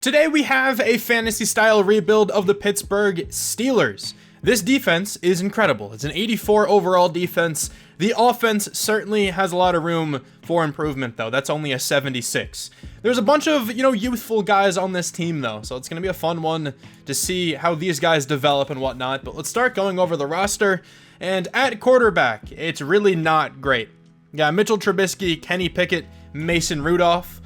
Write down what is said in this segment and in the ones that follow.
Today we have a fantasy style rebuild of the Pittsburgh Steelers. This defense is incredible. It's an 84 overall defense. The offense certainly has a lot of room for improvement though. That's only a 76. There's a bunch of, youthful guys on this team though. So it's going to be a fun one to see how these guys develop and whatnot. But let's start going over the roster. And at quarterback, it's really not great. Yeah, Mitchell Trubisky, Kenny Pickett, Mason Rudolph.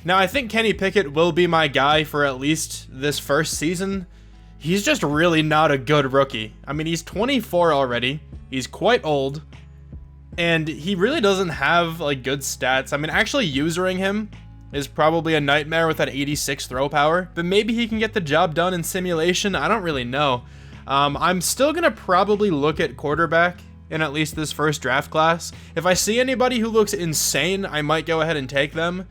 Now, I think Kenny Pickett will be my guy for at least this first season. He's just really not a good rookie. I mean, he's 24 already. He's quite old. And he really doesn't have, good stats. I mean, actually usering him is probably a nightmare with that 86 throw power. But maybe he can get the job done in simulation. I don't really know. I'm still going to probably look at quarterback in at least this first draft class. If I see anybody who looks insane, I might go ahead and take them.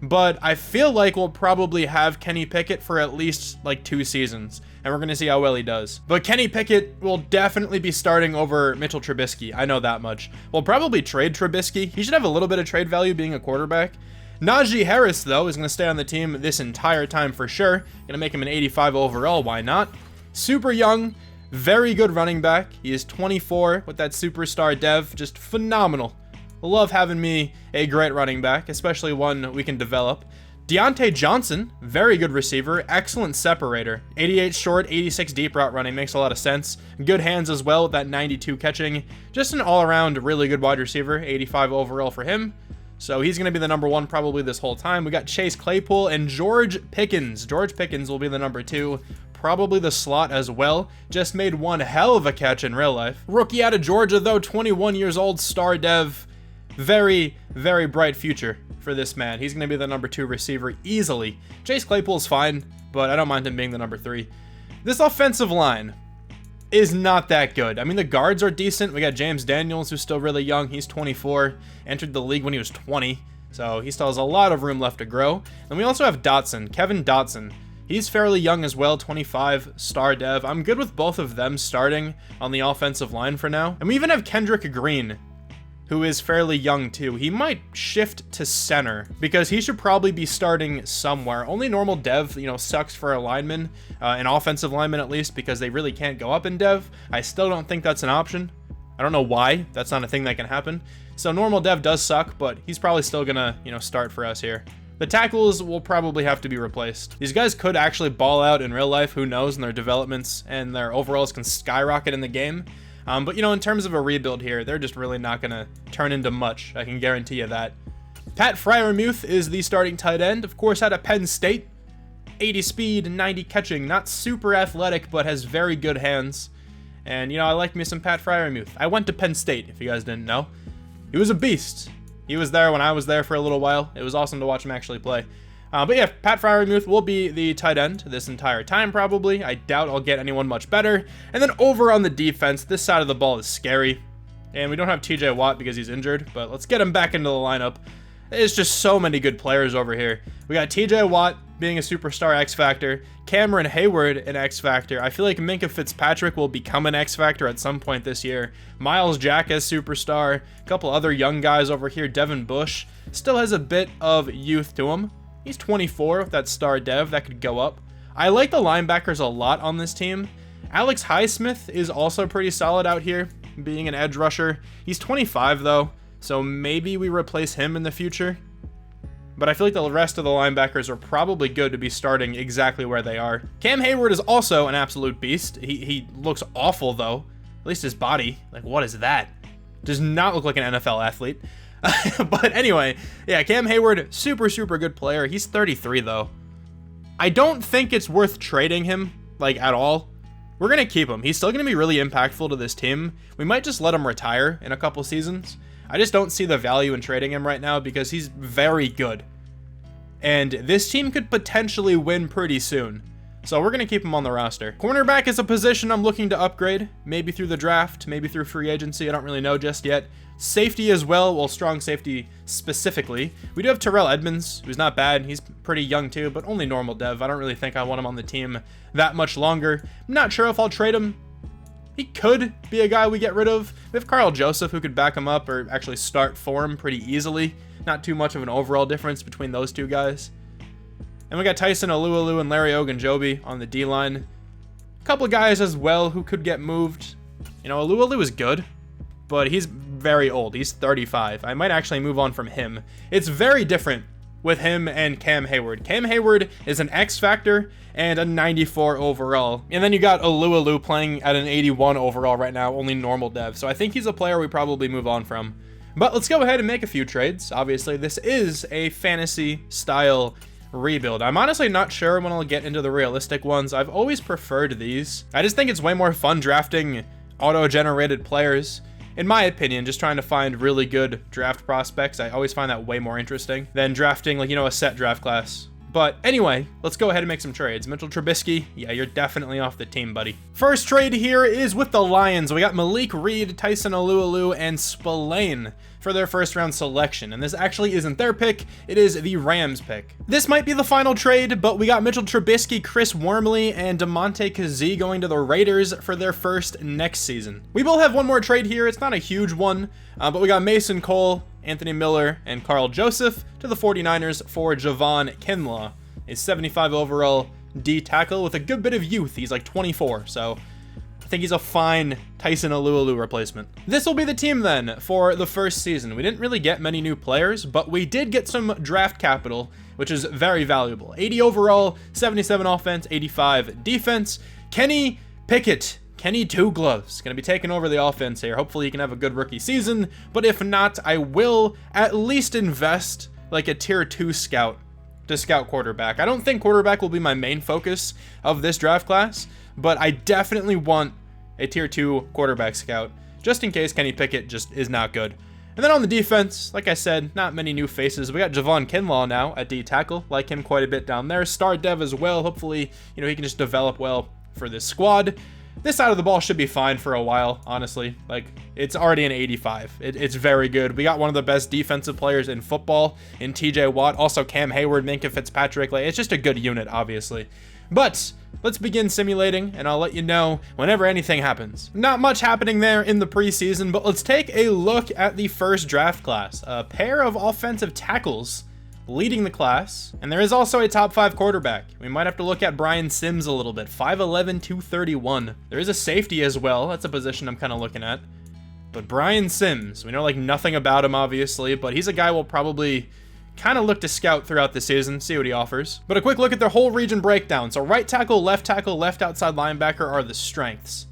But I feel like we'll probably have Kenny Pickett for at least 2 seasons, and we're going to see how well he does. But Kenny Pickett will definitely be starting over Mitchell Trubisky. I know that much. We'll probably trade Trubisky. He should have a little bit of trade value being a quarterback. Najee Harris, though, is going to stay on the team this entire time for sure. Going to make him an 85 overall. Why not? Super young, very good running back. He is 24 with that superstar dev. Just phenomenal. Love having me a great running back, especially one we can develop. Deontay Johnson, very good receiver, excellent separator. 88 short, 86 deep route running, makes a lot of sense. Good hands as well with that 92 catching. Just an all-around really good wide receiver, 85 overall for him. So he's going to be the number 1 probably this whole time. We got Chase Claypool and George Pickens. George Pickens will be the number 2. Probably the slot as well. Just made one hell of a catch in real life. Rookie out of Georgia though, 21 years old, star dev. Very, very bright future for this man. He's going to be the number 2 receiver easily. Chase Claypool's fine, but I don't mind him being the number 3. This offensive line is not that good. I mean, the guards are decent. We got James Daniels, who's still really young. He's 24, entered the league when he was 20, so he still has a lot of room left to grow. And we also have Dotson, Kevin Dotson. He's fairly young as well, 25, star dev. I'm good with both of them starting on the offensive line for now. And we even have Kendrick Green, who is fairly young too. He might shift to center because he should probably be starting somewhere. Only normal dev, sucks for a lineman, an offensive lineman at least, because they really can't go up in dev. I still don't think that's an option. I don't know why. That's not a thing that can happen. So normal dev does suck, but he's probably still gonna, start for us here. The tackles will probably have to be replaced. These guys could actually ball out in real life, who knows, and their developments and their overalls can skyrocket in the game. But in terms of a rebuild here, they're just really not going to turn into much. I can guarantee you that. Pat Freiermuth is the starting tight end. Of course, out of Penn State. 80 speed, 90 catching. Not super athletic, but has very good hands. And, I like me some Pat Freiermuth. I went to Penn State, if you guys didn't know. He was a beast. He was there when I was there for a little while. It was awesome to watch him actually play. But yeah, Pat Freiermuth will be the tight end this entire time, probably. I doubt I'll get anyone much better. And then over on the defense, this side of the ball is scary. And we don't have TJ Watt because he's injured, but let's get him back into the lineup. There's just so many good players over here. We got TJ Watt being a superstar X Factor, Cameron Hayward an X Factor. I feel like Minkah Fitzpatrick will become an X Factor at some point this year. Miles Jack as superstar, a couple other young guys over here. Devin Bush still has a bit of youth to him. He's 24 with that star dev. That could go up. I like the linebackers a lot on this team. Alex Highsmith is also pretty solid out here, being an edge rusher. He's 25 though, so maybe we replace him in the future. But I feel like the rest of the linebackers are probably good to be starting exactly where they are. Cam Hayward is also an absolute beast. He looks awful though. At least his body. What is that? Does not look like an NFL athlete. But anyway, yeah, Cam Hayward, super good player. He's 33 though. I don't think it's worth trading him, at all. We're going to keep him. He's still going to be really impactful to this team. We might just let him retire in a couple seasons. I just don't see the value in trading him right now because he's very good. And this team could potentially win pretty soon. So we're going to keep him on the roster. Cornerback is a position I'm looking to upgrade. Maybe through the draft, maybe through free agency. I don't really know just yet. Safety as well, strong safety specifically. We do have Terrell Edmonds, who's not bad. He's pretty young too, but only normal dev. I don't really think I want him on the team that much longer. I'm not sure if I'll trade him. He could be a guy we get rid of. We have Carl Joseph, who could back him up or actually start for him pretty easily. Not too much of an overall difference between those two guys. And we got Tyson Alualu and Larry Ogunjobi on the D-line. A couple of guys as well who could get moved. You know, Alualu is good, but he's very old. He's 35. I might actually move on from him. It's very different with him and Cam Hayward. Cam Hayward is an X factor and a 94 overall. And then you got Alualu playing at an 81 overall right now, only normal dev. So I think he's a player we probably move on from. But let's go ahead and make a few trades. Obviously, this is a fantasy style rebuild. I'm honestly not sure when I'll get into the realistic ones. I've always preferred these. I just think it's way more fun drafting auto-generated players. In my opinion, just trying to find really good draft prospects. I always find that way more interesting than drafting, like, you know, a set draft class. But anyway, let's go ahead and make some trades. Mitchell Trubisky, yeah, you're definitely off the team, buddy. First trade here is with the Lions. We got Malik Reed, Tyson Alualu, and Spillane for their first round selection. And this actually isn't their pick, it is the Rams pick. This might be the final trade, but we got Mitchell Trubisky, Chris Wormley, and DeMonte Kazee going to the Raiders for their first next season. We will have one more trade here. It's not a huge one, but we got Mason Cole, Anthony Miller, and Carl Joseph to the 49ers for Javon Kinlaw, a 75 overall D tackle with a good bit of youth. He's like 24, so I think he's a fine Tyson Alualu replacement. This will be the team then for the first season. We didn't really get many new players, but we did get some draft capital, which is very valuable. 80 overall, 77 offense, 85 defense. Kenny Pickett. Kenny Two Gloves going to be taking over the offense here. Hopefully he can have a good rookie season, but if not, I will at least invest like a tier 2 scout to scout quarterback. I don't think quarterback will be my main focus of this draft class, but I definitely want a tier 2 quarterback scout just in case Kenny Pickett just is not good. And then on the defense, like I said, not many new faces. We got Javon Kinlaw now at D tackle. Like him quite a bit down there. Star dev as well. Hopefully, you know, he can just develop well for this squad. This side of the ball should be fine for a while, honestly. Like, it's already an 85. It's very good. We got one of the best defensive players in football in TJ Watt. Also Cam Hayward, Minkah Fitzpatrick. Like, it's just a good unit, obviously. But let's begin simulating, and I'll let you know whenever anything happens. Not much happening there in the preseason, but let's take a look at the first draft class. A pair of offensive tackles leading the class, and there is also a top 5 quarterback. We might have to look at Brian Sims a little bit. 5'11", 231. There is a safety as well. That's a position I'm kind of looking at. But Brian Sims, we know like nothing about him obviously, but he's a guy we'll probably kind of look to scout throughout the season, see what he offers. But a quick look at their whole region breakdown. So right tackle, left outside linebacker are the strengths.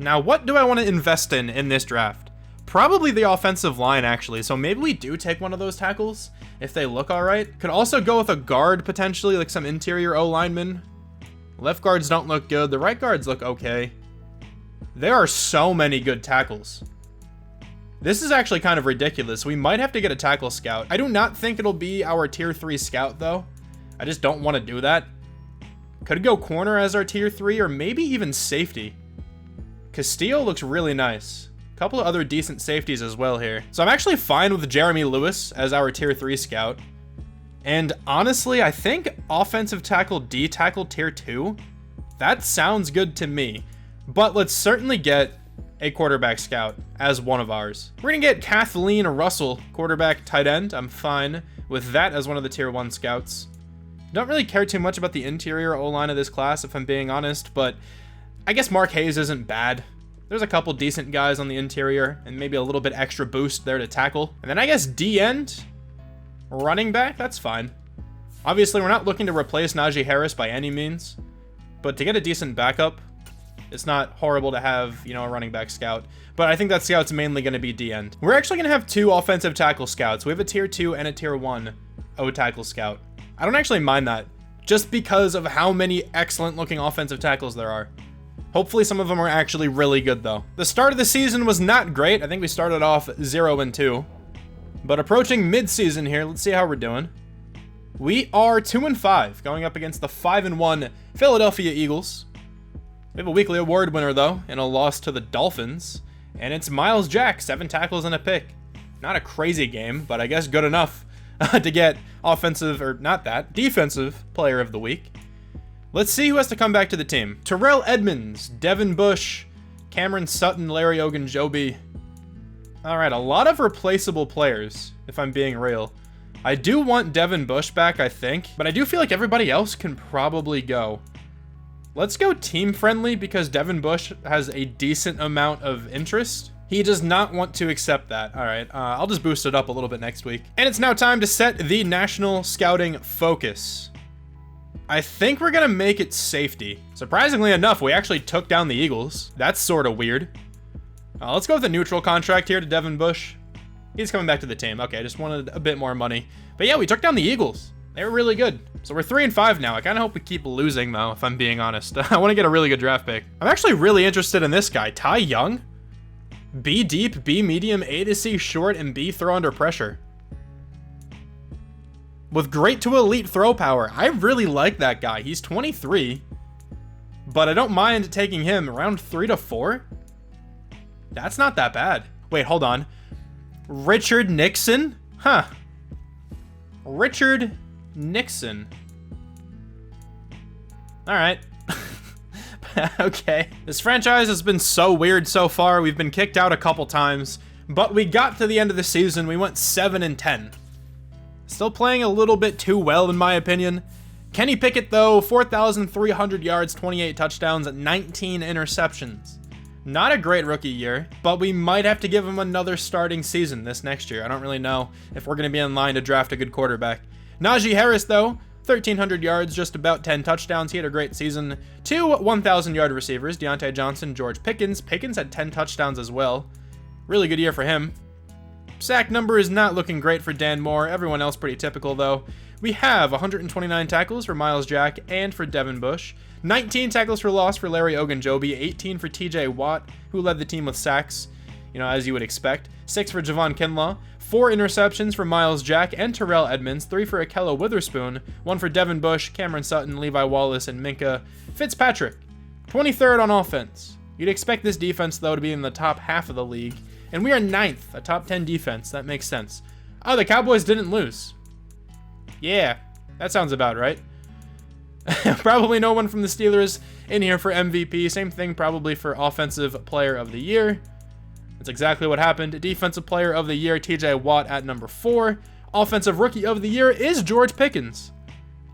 Now what do I want to invest in this draft? Probably the offensive line, actually. So maybe we do take one of those tackles if they look all right. Could also go with a guard, potentially, like some interior O-lineman. Left guards don't look good. The right guards look okay. There are so many good tackles. This is actually kind of ridiculous. We might have to get a tackle scout. I do not think it'll be our tier 3 scout, though. I just don't want to do that. Could go corner as our tier 3, or maybe even safety. Castillo looks really nice. Couple of other decent safeties as well here. So I'm actually fine with Jeremy Lewis as our tier 3 scout. And honestly, I think offensive tackle, D tackle tier 2, that sounds good to me. But let's certainly get a quarterback scout as one of ours. We're gonna get Kathleen Russell, quarterback tight end. I'm fine with that as one of the tier 1 scouts. Don't really care too much about the interior O-line of this class, if I'm being honest, but I guess Mark Hayes isn't bad. There's a couple decent guys on the interior, and maybe a little bit extra boost there to tackle. And then I guess D-end, running back, that's fine. Obviously, we're not looking to replace Najee Harris by any means, but to get a decent backup, it's not horrible to have, you know, a running back scout. But I think that scout's mainly going to be D-end. We're actually going to have 2 offensive tackle scouts. We have a tier 2 and a tier 1 O-tackle scout. I don't actually mind that, just because of how many excellent looking offensive tackles there are. Hopefully some of them are actually really good though. The start of the season was not great. I think we started off 0-2. But approaching mid-season here, let's see how we're doing. We are 2-5, going up against the 5-1 Philadelphia Eagles. We have a weekly award winner though, in a loss to the Dolphins. And it's Miles Jack, 7 tackles and a pick. Not a crazy game, but I guess good enough to get offensive, or not that, defensive player of the week. Let's see who has to come back to the team. Terrell Edmonds, Devin Bush, Cameron Sutton, Larry Ogunjobi. All right, a lot of replaceable players, if I'm being real. I do want Devin Bush back, I think, but I do feel like everybody else can probably go. Let's go team friendly because Devin Bush has a decent amount of interest. He does not want to accept that. All right, I'll just boost it up a little bit next week. And it's now time to set the national scouting focus. I think we're gonna make it safety. Surprisingly enough, we actually took down the Eagles. That's sort of weird. Let's go with a neutral contract here to Devin Bush. He's coming back to the team. Okay, I just wanted a bit more money. But yeah, we took down the Eagles. They were really good. So we're 3-5 now. I kind of hope we keep losing, though, if I'm being honest. I want to get a really good draft pick. I'm actually really interested in this guy, Ty Young. B deep, B medium, A to C short, and B throw under pressure. With great to elite throw power. I really like that guy. He's 23, but I don't mind taking him around 3 to 4. That's not that bad. Wait, hold on. Richard Nixon? Huh. Richard Nixon. All right. Okay. This franchise has been so weird so far. We've been kicked out a couple times, but we got to the end of the season. We went 7-10. Still playing a little bit too well, in my opinion. Kenny Pickett, though, 4,300 yards, 28 touchdowns, 19 interceptions. Not a great rookie year, but we might have to give him another starting season this next year. I don't really know if we're going to be in line to draft a good quarterback. Najee Harris, though, 1,300 yards, just about 10 touchdowns. He had a great season. 2 1,000-yard receivers, Deontay Johnson, George Pickens. Pickens had 10 touchdowns as well. Really good year for him. Sack number is not looking great for Dan Moore. Everyone else pretty typical, though. We have 129 tackles for Myles Jack and for Devin Bush. 19 tackles for loss for Larry Ogunjobi. 18 for TJ Watt, who led the team with sacks, as you would expect. 6 for Javon Kinlaw. 4 interceptions for Myles Jack and Terrell Edmonds. 3 for Akello Witherspoon. 1 for Devin Bush, Cameron Sutton, Levi Wallace, and Minka Fitzpatrick. 23rd on offense. You'd expect this defense, though, to be in the top half of the league. And we are 9th, a top 10 defense. That makes sense. Oh, the Cowboys didn't lose. Yeah, that sounds about right. Probably no one from the Steelers in here for MVP. Same thing probably for Offensive Player of the Year. That's exactly what happened. Defensive Player of the Year, TJ Watt at number 4. Offensive Rookie of the Year is George Pickens.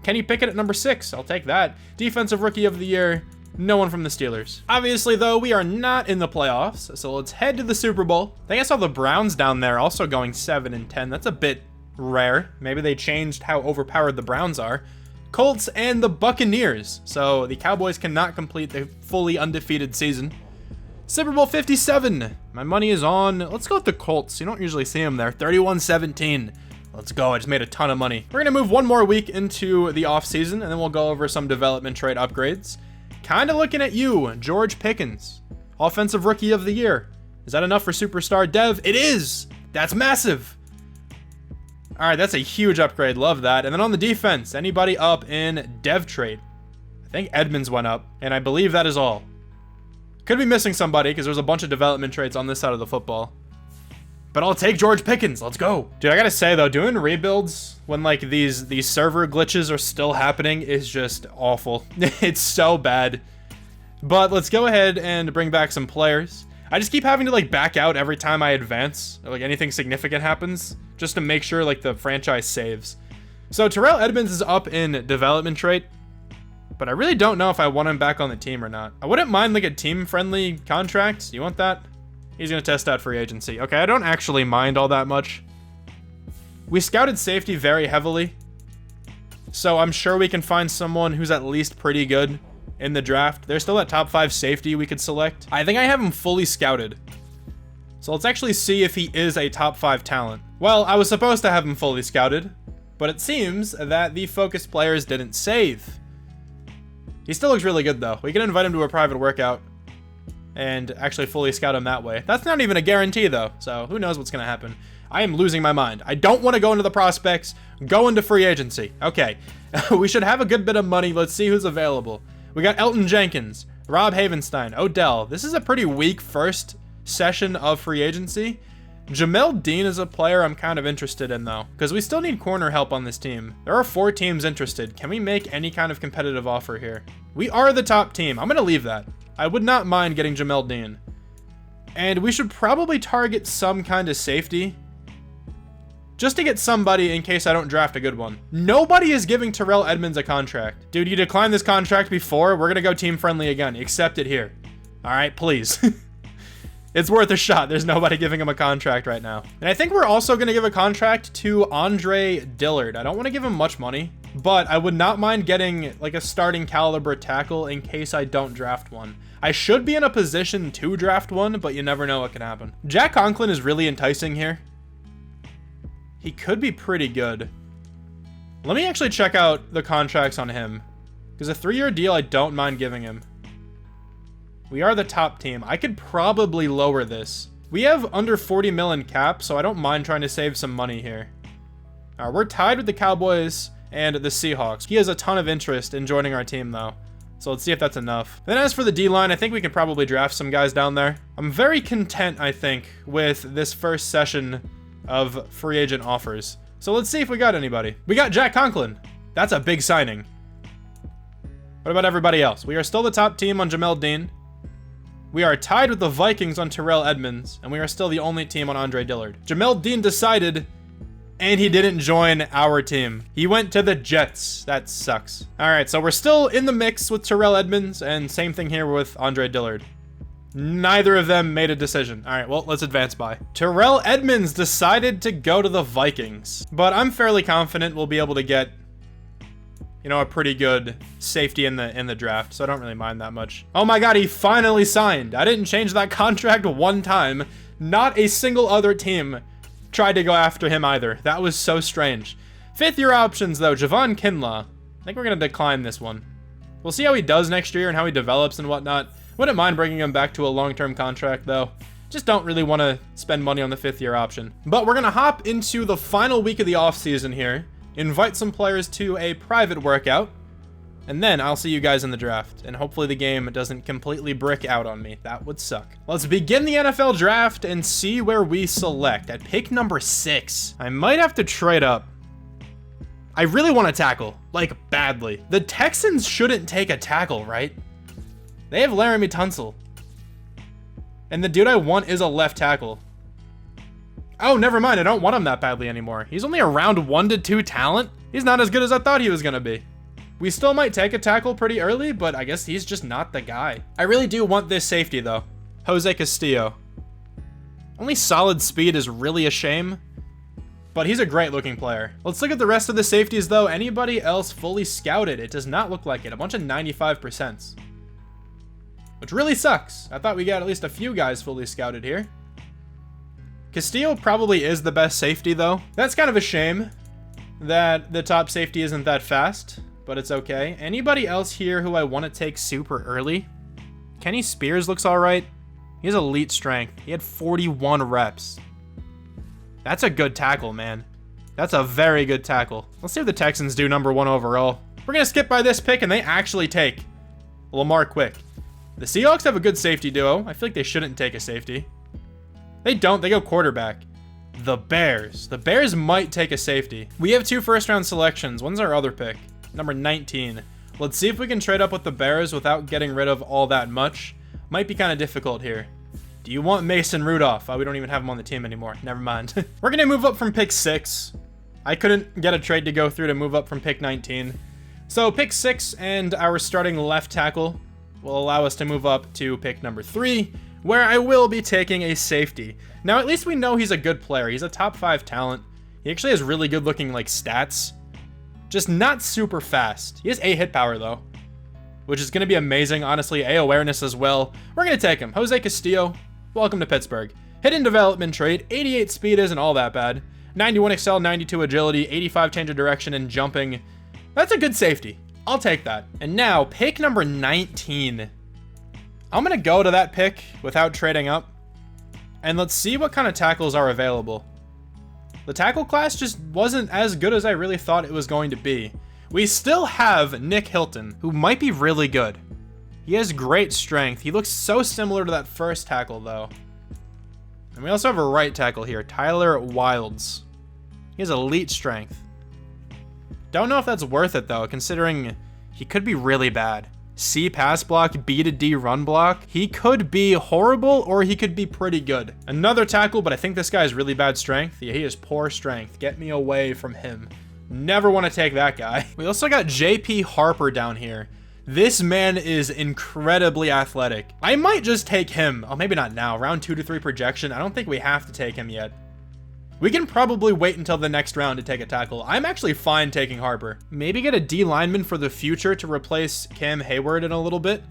Kenny Pickett at number 6. I'll take that. Defensive Rookie of the Year, no one from the Steelers. Obviously, though, we are not in the playoffs, so let's head to the Super Bowl. I think I saw the Browns down there also going 7-10. That's a bit rare. Maybe they changed how overpowered the Browns are. Colts and the Buccaneers. So the Cowboys cannot complete the fully undefeated season. Super Bowl 57. My money is on. Let's go with the Colts. You don't usually see them there. 31-17. Let's go. I just made a ton of money. We're going to move one more week into the offseason, and then we'll go over some development trade upgrades. Kind of looking at you, George Pickens. Offensive Rookie of the Year. Is that enough for Superstar Dev? It is. That's massive. All right, that's a huge upgrade. Love that. And then on the defense, anybody up in Dev trade? I think Edmonds went up, and I believe that is all. Could be missing somebody because there's a bunch of development trades on this side of the football. But I'll take George Pickens. Let's go. Dude, I gotta say, though, doing rebuilds when, like, these server glitches are still happening is just awful. It's so bad. But let's go ahead and bring back some players. I just keep having to, like, back out every time I advance, or, like, anything significant happens, just to make sure, like, the franchise saves. So Terrell Edmonds is up in development trait, but I really don't know if I want him back on the team or not. I wouldn't mind, like, a team-friendly contract. You want that? He's going to test out free agency. Okay, I don't actually mind all that much. We scouted safety very heavily, so I'm sure we can find someone who's at least pretty good in the draft. There's still that top 5 safety we could select. I think I have him fully scouted. So let's actually see if he is a top 5 talent. Well, I was supposed to have him fully scouted, but it seems that the focused players didn't save. He still looks really good, though. We can invite him to a private workout and actually fully scout him that way. That's not even a guarantee, though, so who knows what's going to happen. I am losing my mind. I don't want to go into the prospects, go into free agency. Okay, we should have a good bit of money. Let's see who's available. We got Elton Jenkins, Rob Havenstein, Odell. This is a pretty weak first session of free agency. Jamel Dean is a player I'm kind of interested in, though, because we still need corner help on this team. There are 4 teams interested. Can we make any kind of competitive offer here? We are the top team. I'm going to leave that. I would not mind getting Jamel Dean. And we should probably target some kind of safety. just to get somebody in case I don't draft a good one. Nobody is giving Terrell Edmonds a contract. Dude, you declined this contract before. We're gonna go team friendly again. Accept it here. All right, please. It's worth a shot. There's nobody giving him a contract right now. And I think we're also going to give a contract to Andre Dillard. I don't want to give him much money, but I would not mind getting like a starting caliber tackle in case I don't draft one. I should be in a position to draft one, but you never know what can happen. Jack Conklin is really enticing here. He could be pretty good. Let me actually check out the contracts on him, because a 3-year deal I don't mind giving him. We are the top team. I could probably lower this. We have under 40 mil in cap, so I don't mind trying to save some money here. We're tied with the Cowboys and the Seahawks. He has a ton of interest in joining our team, though. So let's see if that's enough. Then as for the D-line, I think we can probably draft some guys down there. I'm very content, I think, with this first session of free agent offers. So let's see if we got anybody. We got Jack Conklin. That's a big signing. What about everybody else? We are still the top team on Jamel Dean. We are tied with the Vikings on Terrell Edmonds, and we are still the only team on Andre Dillard. Jamel Dean decided, and he didn't join our team. He went to the Jets. That sucks. All right, so we're still in the mix with Terrell Edmonds, and same thing here with Andre Dillard. Neither of them made a decision. All right, well, let's advance by. Terrell Edmonds decided to go to the Vikings, but I'm fairly confident we'll be able to get, you know, a pretty good safety in the draft, so I don't really mind that much. Oh my god, he finally signed. I didn't change that contract one time. Not a single other team tried to go after him either. That was so strange. 5th-year options, though. Javon Kinlaw. I think we're going to decline this one. We'll see how he does next year and how he develops and whatnot. Wouldn't mind bringing him back to a long-term contract, though. Just don't really want to spend money on the 5th-year option. But we're going to hop into the final week of the offseason here. Invite some players to a private workout, and then I'll see you guys in the draft, and hopefully the game doesn't completely brick out on me. That would suck. Let's begin the NFL draft and see where we select. At pick number 6, I might have to trade up. I really want to tackle, like badly. The Texans shouldn't take a tackle, right? They have Laramie Tunsil, and the dude I want is a left tackle. Oh, never mind. I don't want him that badly anymore. He's only around 1 to 2 talent. He's not as good as I thought he was going to be. We still might take a tackle pretty early, but I guess he's just not the guy. I really do want this safety, though. Jose Castillo. Only solid speed is really a shame, but he's a great looking player. Let's look at the rest of the safeties, though. Anybody else fully scouted? It does not look like it. A bunch of 95%, which really sucks. I thought we got at least a few guys fully scouted here. Castillo probably is the best safety, though. That's kind of a shame that the top safety isn't that fast, but it's okay. Anybody else here who I want to take super early? Kenny Spears looks all right. He has elite strength. He had 41 reps. That's a good tackle, man. That's a very good tackle. Let's see what the Texans do number 1 overall. We're going to skip by this pick, and they actually take Lamar Quick. The Seahawks have a good safety duo. I feel like they shouldn't take a safety. They don't. They go quarterback. The Bears. The Bears might take a safety. We have 2 first-round selections. One's our other pick, number 19. Let's see if we can trade up with the Bears without getting rid of all that much. Might be kind of difficult here. Do you want Mason Rudolph? Oh, we don't even have him on the team anymore. Never mind. We're going to move up from pick 6. I couldn't get a trade to go through to move up from pick 19. So pick 6 and our starting left tackle will allow us to move up to pick number 3, where I will be taking a safety. Now, at least we know he's a good player. He's a top 5 talent. He actually has really good looking like stats. Just not super fast. He has A hit power though, which is going to be amazing. Honestly, A awareness as well. We're going to take him. Jose Castillo, welcome to Pittsburgh. Hidden development trait. 88 speed isn't all that bad. 91 excel, 92 agility, 85 change of direction and jumping. That's a good safety. I'll take that. And now pick number 19. I'm going to go to that pick without trading up, and let's see what kind of tackles are available. The tackle class just wasn't as good as I really thought it was going to be. We still have Nick Hilton, who might be really good. He has great strength. He looks so similar to that first tackle, though. And we also have a right tackle here, Tyler Wilds. He has elite strength. Don't know if that's worth it, though, considering he could be really bad. C pass block, B to D run block. He could be horrible or he could be pretty good. Another tackle, but I think this guy has really bad strength. Yeah, he has poor strength. Get me away from him. Never want to take that guy. We also got JP Harper down here. This man is incredibly athletic. I might just take him. Oh, maybe not now. Round 2 to 3 projection. I don't think we have to take him yet. We can probably wait until the next round to take a tackle. I'm actually fine taking Harper. Maybe get a D lineman for the future to replace Cam Hayward in a little bit.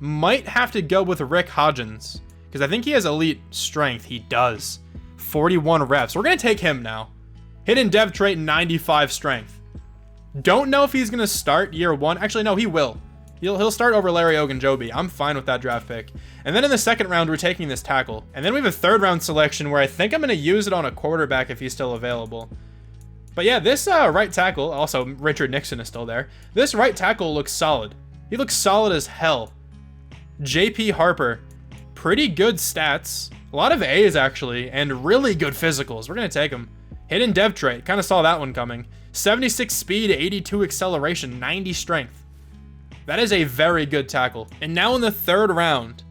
Might have to go with Rick Hodgins, because I think he has elite strength. He does. 41 reps. We're going to take him now. Hidden dev trait, 95 strength. Don't know if he's going to start year 1. Actually, no, he will. He'll start over Larry Ogunjobi. I'm fine with that draft pick. And then in the second round, we're taking this tackle. And then we have a third round selection where I think I'm going to use it on a quarterback if he's still available. But yeah, this right tackle, also Richard Nixon is still there. This right tackle looks solid. He looks solid as hell. JP Harper, pretty good stats. A lot of A's actually, and really good physicals. We're going to take him. Hidden dev trait, kind of saw that one coming. 76 speed, 82 acceleration, 90 strength. That is a very good tackle. And now in the third round,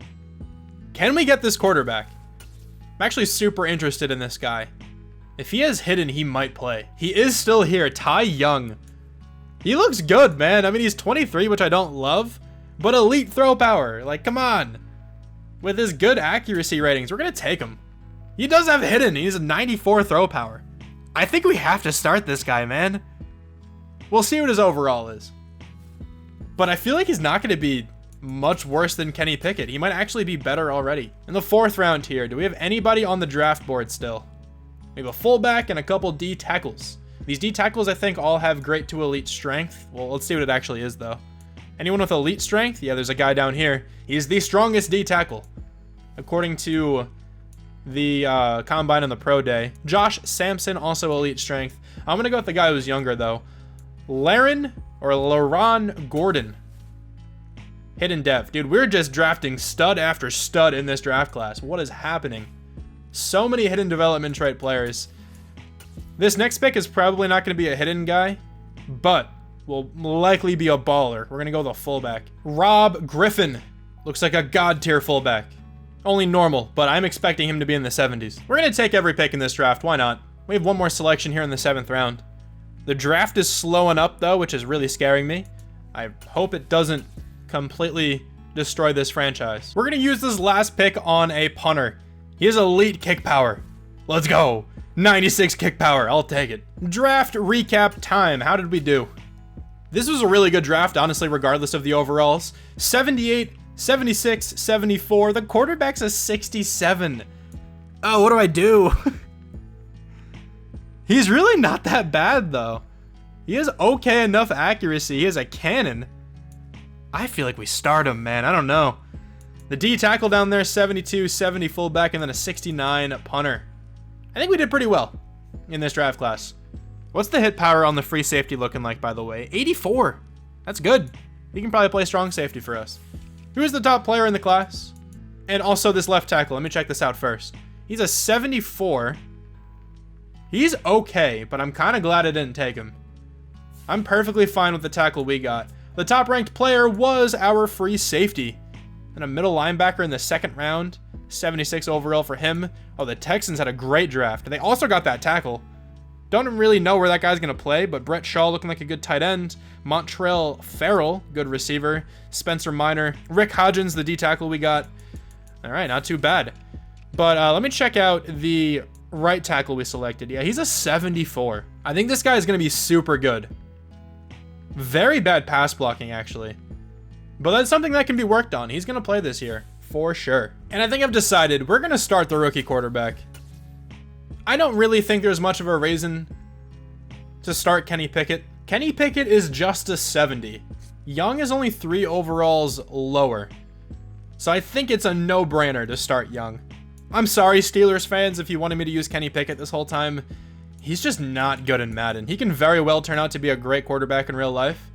can we get this quarterback? I'm actually super interested in this guy. If he has hidden, he might play. He is still here, Ty Young. He looks good, man. I mean, he's 23, which I don't love, but elite throw power. Like, come on. With his good accuracy ratings, we're going to take him. He does have hidden. He's a 94 throw power. I think we have to start this guy, man. We'll see what his overall is. But I feel like he's not going to be much worse than Kenny Pickett. He might actually be better already. In the fourth round here, do we have anybody on the draft board still? We have a fullback and a couple D tackles. These D tackles, I think, all have great to elite strength. Well, let's see what it actually is, though. Anyone with elite strength? Yeah, there's a guy down here. He's the strongest D tackle, according to the Combine and the Pro Day. Josh Sampson, also elite strength. I'm going to go with the guy who's younger, though. Laron Gordon. Hidden dev. Dude, we're just drafting stud after stud in this draft class. What is happening? So many hidden development trait players. This next pick is probably not going to be a hidden guy, but will likely be a baller. We're going to go with a fullback. Rob Griffin. Looks like a god tier fullback. Only normal, but I'm expecting him to be in the 70s. We're going to take every pick in this draft. Why not? We have one more selection here in the 7th round. The draft is slowing up, though, which is really scaring me. I hope it doesn't completely destroy this franchise. We're going to use this last pick on a punter. He has elite kick power. Let's go. 96 kick power. I'll take it. Draft recap time. How did we do? This was a really good draft, honestly, regardless of the overalls. 78, 76, 74. The quarterback's a 67. Oh, what do I do? He's really not that bad, though. He has okay enough accuracy. He has a cannon. I feel like we start him, man. I don't know. The D tackle down there, 72, 70 fullback, and then a 69 punter. I think we did pretty well in this draft class. What's the hit power on the free safety looking like, by the way? 84. That's good. He can probably play strong safety for us. Who is the top player in the class? And also this left tackle. Let me check this out first. He's a 74. He's okay, but I'm kind of glad I didn't take him. I'm perfectly fine with the tackle we got. The top-ranked player was our free safety. And a middle linebacker in the 2nd round. 76 overall for him. Oh, the Texans had a great draft. They also got that tackle. Don't really know where that guy's going to play, but Brett Shaw looking like a good tight end. Montrell Farrell, good receiver. Spencer Minor. Rick Hodgins, the D tackle we got. All right, not too bad. But let me check out the right tackle we selected. Yeah, he's a 74. I think this guy is going to be super good. Very bad pass blocking, actually. But that's something that can be worked on. He's going to play this year, for sure. And I think I've decided we're going to start the rookie quarterback. I don't really think there's much of a reason to start Kenny Pickett. Kenny Pickett is just a 70. Young is only 3 overalls lower. So I think it's a no-brainer to start Young. I'm sorry, Steelers fans, if you wanted me to use Kenny Pickett this whole time. He's just not good in Madden. He can very well turn out to be a great quarterback in real life.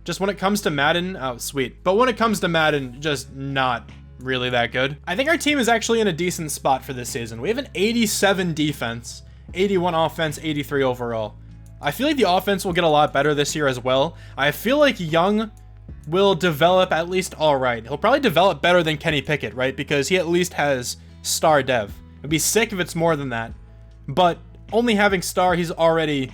Just when it comes to Madden, oh, sweet. But when it comes to Madden, just not really that good. I think our team is actually in a decent spot for this season. We have an 87 defense, 81 offense, 83 overall. I feel like the offense will get a lot better this year as well. I feel like Young will develop at least all right. He'll probably develop better than Kenny Pickett, right? Because he at least has star dev. It'd be sick if it's more than that. But only having star, he's already,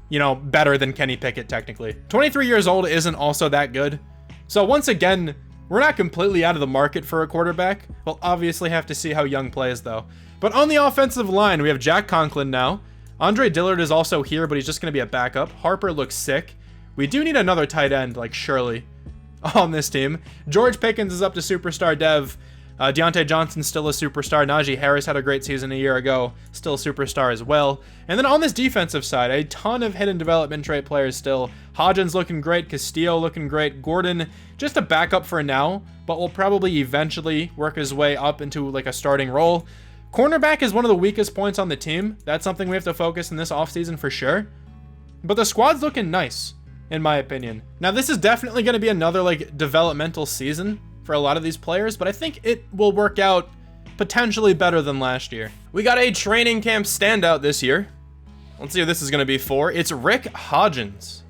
you know, better than Kenny Pickett technically. 23 years old isn't also that good. So once again, we're not completely out of the market for a quarterback. We'll obviously have to see how Young plays though. But on the offensive line, we have Jack Conklin now. Andre Dillard is also here, but he's just going to be a backup. Harper looks sick. We do need another tight end, like Shirley, on this team. George Pickens is up to superstar dev. Deontay Johnson's still a superstar. Najee Harris had a great season a year ago, still a superstar as well. And then on this defensive side, a ton of hidden development trait players still. Hodgins looking great, Castillo looking great, Gordon just a backup for now, but will probably eventually work his way up into like a starting role. Cornerback is one of the weakest points on the team. That's something we have to focus in this offseason for sure. But the squad's looking nice, in my opinion. Now this is definitely going to be another like developmental season for a lot of these players, but I think it will work out potentially better than last year. We got a training camp standout this year. Let's see who this is going to be for. It's Rick Hodgins.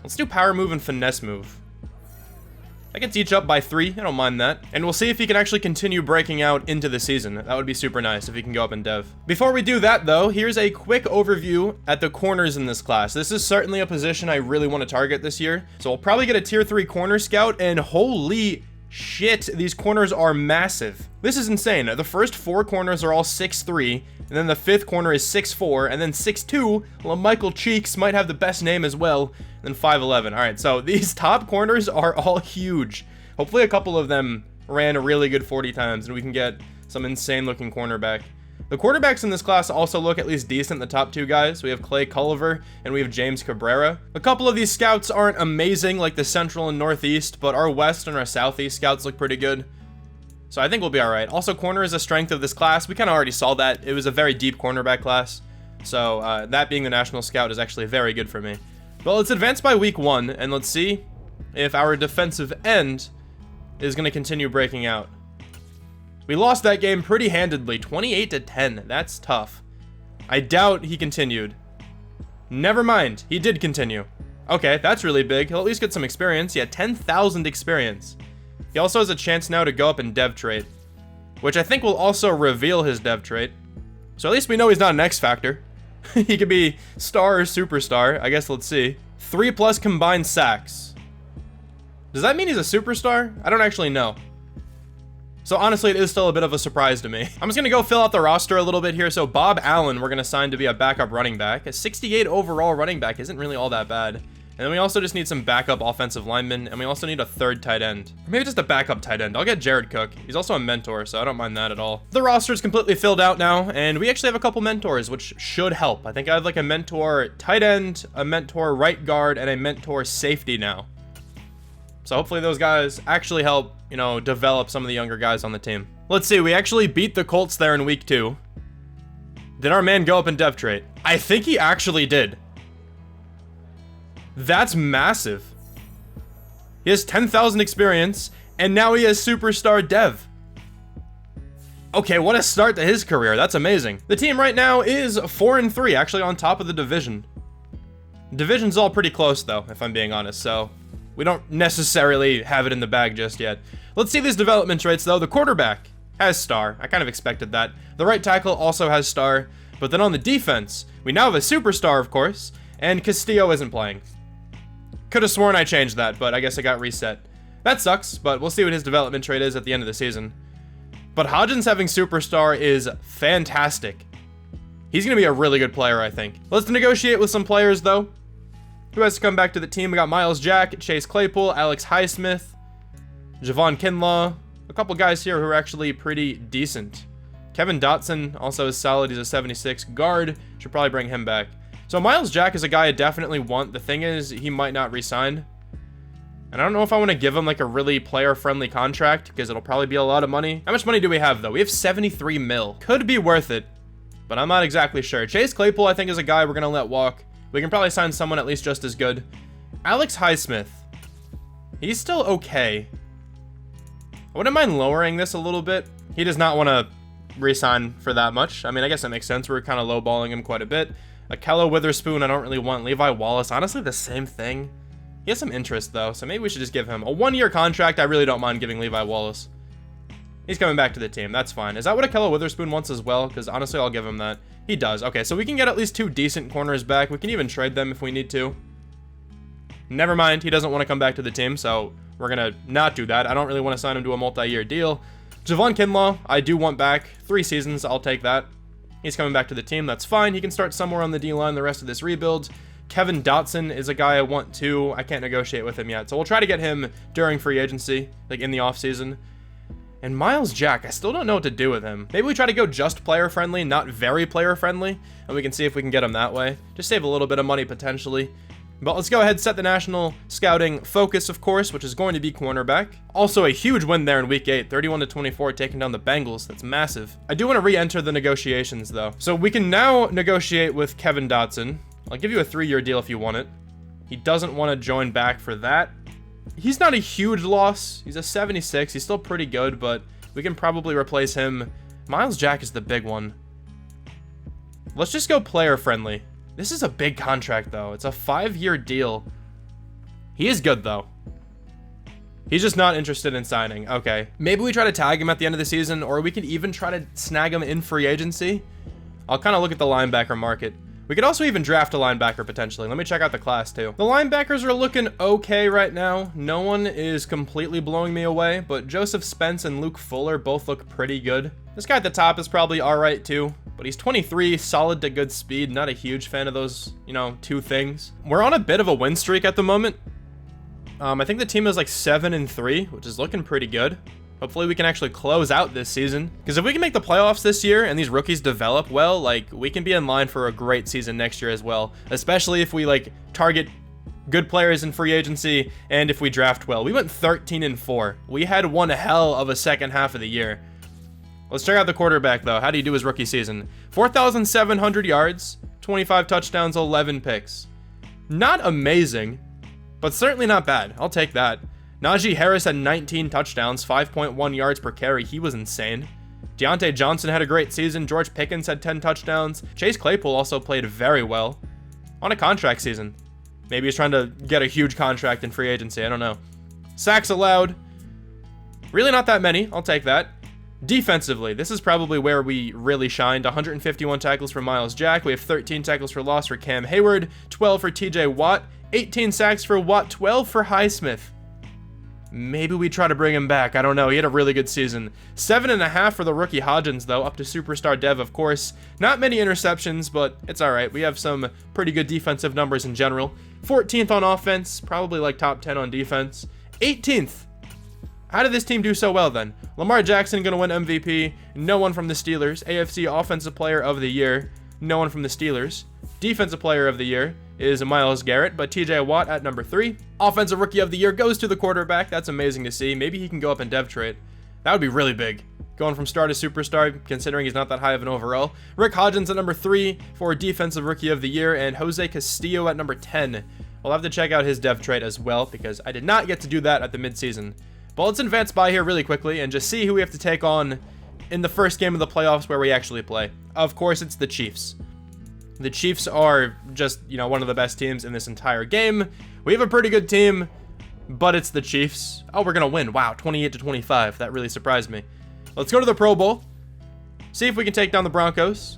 Let's do power move and finesse move. I can teach up by 3, I don't mind that. And we'll see if he can actually continue breaking out into the season. That would be super nice if he can go up in dev. Before we do that though, here's a quick overview at the corners in this class. This is certainly a position I really want to target this year. So we'll probably get a tier 3 corner scout, and holy shit, these corners are massive. This is insane. The first 4 corners are all 6'3", and then the 5th corner is 6'4", and then 6'2", well, Michael Cheeks might have the best name as well, and 5'11". All right, so these top corners are all huge. Hopefully a couple of them ran a really good 40 times, and we can get some insane looking cornerback. The quarterbacks in this class also look at least decent, the top 2 guys. We have Clay Culliver and we have James Cabrera. A couple of these scouts aren't amazing like the Central and Northeast, but our West and our Southeast scouts look pretty good. So I think we'll be all right. Also, corner is a strength of this class. We kind of already saw that. It was a very deep cornerback class. So that being the national scout is actually very good for me. But let's advance by week 1 and let's see if our defensive end is going to continue breaking out. We lost that game pretty handedly, 28-10. That's tough. I doubt he continued. Never mind, he did continue. Okay, that's really big. He'll at least get some experience. Yeah, 10,000 experience. He also has a chance now to go up in dev trait, which I think will also reveal his dev trait. So at least we know he's not an X Factor. He could be star or superstar. I guess let's see. 3+ combined sacks. Does that mean he's a superstar? I don't actually know. So honestly, it is still a bit of a surprise to me. I'm just gonna go fill out the roster a little bit here. So Bob Allen, we're gonna sign to be a backup running back. A 68 overall running back isn't really all that bad. And then we also just need some backup offensive linemen, and we also need a 3rd tight end. Or maybe just a backup tight end. I'll get Jared Cook. He's also a mentor, so I don't mind that at all. The roster is completely filled out now, and we actually have a couple mentors, which should help. I think I have like a mentor tight end, a mentor right guard, and a mentor safety now. So hopefully those guys actually help, you know, develop some of the younger guys on the team. Let's see, we actually beat the Colts there in week 2. Did our man go up in dev trait? I think he actually did. That's massive. He has 10,000 experience, and now he has superstar dev. Okay, what a start to his career. That's amazing. The team right now is 4-3, actually on top of the division. Division's all pretty close though, if I'm being honest, so we don't necessarily have it in the bag just yet. Let's see these development traits though. The quarterback has star. I kind of expected that. The right tackle also has star. But then on the defense, we now have a superstar, of course, and Castillo isn't playing. Could have sworn I changed that, but I guess it got reset. That sucks, but we'll see what his development trait is at the end of the season. But Hodgins having superstar is fantastic. He's going to be a really good player, I think. Let's negotiate with some players, though. Who has to come back to the team? We got Miles Jack, Chase Claypool, Alex Highsmith, Javon Kinlaw. A couple guys here who are actually pretty decent. Kevin Dotson also is solid. He's a 76 guard. Should probably bring him back. So Miles Jack is a guy I definitely want. The thing is, he might not re-sign. And I don't know if I want to give him like a really player-friendly contract because it'll probably be a lot of money. How much money do we have though? We have 73 mil. Could be worth it, but I'm not exactly sure. Chase Claypool I think is a guy we're going to let walk. We can probably sign someone at least just as good. Alex Highsmith. He's still okay. I wouldn't mind lowering this a little bit. He does not want to re-sign for that much. I mean, I guess that makes sense. We're kind of lowballing him quite a bit. Akello Witherspoon, I don't really want. Levi Wallace, honestly, the same thing. He has some interest, though, so maybe we should just give him a 1-year contract. I really don't mind giving Levi Wallace. He's coming back to the team. That's fine. Is that what Akello Witherspoon wants as well? Because honestly, I'll give him that. He does. Okay, so we can get at least 2 decent corners back. We can even trade them if we need to. Never mind. He doesn't want to come back to the team, so we're going to not do that. I don't really want to sign him to a multi-year deal. Javon Kinlaw, I do want back. 3 seasons. I'll take that. He's coming back to the team. That's fine. He can start somewhere on the D-line the rest of this rebuild. Kevin Dotson is a guy I want too. I can't negotiate with him yet, so we'll try to get him during free agency, like in the offseason. And Miles Jack, I still don't know what to do with him. Maybe we try to go just player-friendly, not very player-friendly, and we can see if we can get him that way. Just save a little bit of money, potentially. But let's go ahead and set the national scouting focus, of course, which is going to be cornerback. Also, a huge win there in Week 8, 31-24, taking down the Bengals. That's massive. I do want to re-enter the negotiations, though. So we can now negotiate with Kevin Dotson. I'll give you a 3-year deal if you want it. He doesn't want to join back for that. He's not a huge loss. He's a 76. He's still pretty good, but we can probably replace him. Miles Jack is the big one. Let's just go player friendly. This is a big contract, though. It's a 5-year deal. He is good, though. He's just not interested in signing. Okay. Maybe we try to tag him at the end of the season, or we could even try to snag him in free agency. I'll kind of look at the linebacker market. We could also even draft a linebacker potentially. Let me check out the class too. The linebackers are looking okay right now. No one is completely blowing me away, but Joseph Spence and Luke Fuller both look pretty good. This guy at the top is probably all right too, but he's 23, solid to good speed. Not a huge fan of those, 2 things. We're on a bit of a win streak at the moment. I think the team is like 7-3, which is looking pretty good. Hopefully we can actually close out this season. Because if we can make the playoffs this year and these rookies develop well, like, we can be in line for a great season next year as well. Especially if we, like, target good players in free agency and if we draft well. We went 13-4. We had one hell of a second half of the year. Let's check out the quarterback, though. How do you do his rookie season? 4,700 yards, 25 touchdowns, 11 picks. Not amazing, but certainly not bad. I'll take that. Najee Harris had 19 touchdowns, 5.1 yards per carry. He was insane. Deontay Johnson had a great season. George Pickens had 10 touchdowns. Chase Claypool also played very well on a contract season. Maybe he's trying to get a huge contract in free agency. I don't know. Sacks allowed. Really not that many. I'll take that. Defensively, this is probably where we really shined. 151 tackles for Miles Jack. We have 13 tackles for loss for Cam Hayward, 12 for TJ Watt, 18 sacks for Watt, 12 for Highsmith. Maybe we try to bring him back. I don't know. He had a really good season. 7.5 for the rookie Hodgins, though, up to superstar dev, of course. Not many interceptions, but it's all right. We have some pretty good defensive numbers in general. 14th on offense, probably like top 10 on defense. 18th. How did this team do so well, then? Lamar Jackson going to win MVP. No one from the Steelers. AFC Offensive Player of the Year. No one from the Steelers. Defensive Player of the Year is Myles Garrett, but TJ Watt at number 3. Offensive Rookie of the Year goes to the quarterback. That's amazing to see. Maybe he can go up in dev trait. That would be really big. Going from star to superstar, considering he's not that high of an overall. Rick Hodgins at number 3 for Defensive Rookie of the Year, and Jose Castillo at number 10. We'll have to check out his dev trait as well, because I did not get to do that at the midseason. But let's advance by here really quickly and just see who we have to take on in the first game of the playoffs where we actually play. Of course, it's the Chiefs. The Chiefs are just, one of the best teams in this entire game. We have a pretty good team, but it's the Chiefs. Oh, we're going to win. Wow, 28-25. That really surprised me. Let's go to the Pro Bowl. See if we can take down the Broncos.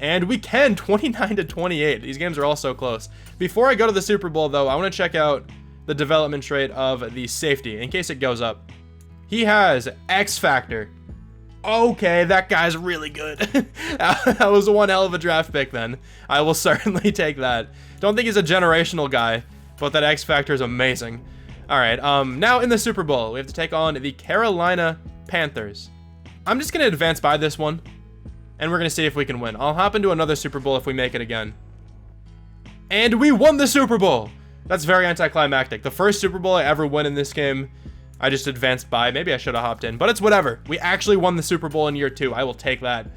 And we can, 29-28. These games are all so close. Before I go to the Super Bowl, though, I want to check out the development trait of the safety in case it goes up. He has X Factor. Okay, that guy's really good. That was one hell of a draft pick then. I will certainly take that. Don't think he's a generational guy, but that X Factor is amazing. All right, now in the Super Bowl, we have to take on the Carolina Panthers. I'm just going to advance by this one, and we're going to see if we can win. I'll hop into another Super Bowl if we make it again. And we won the Super Bowl! That's very anticlimactic. The first Super Bowl I ever won in this game, I just advanced by. Maybe I should have hopped in, but it's whatever. We actually won the Super Bowl in year 2. I will take that.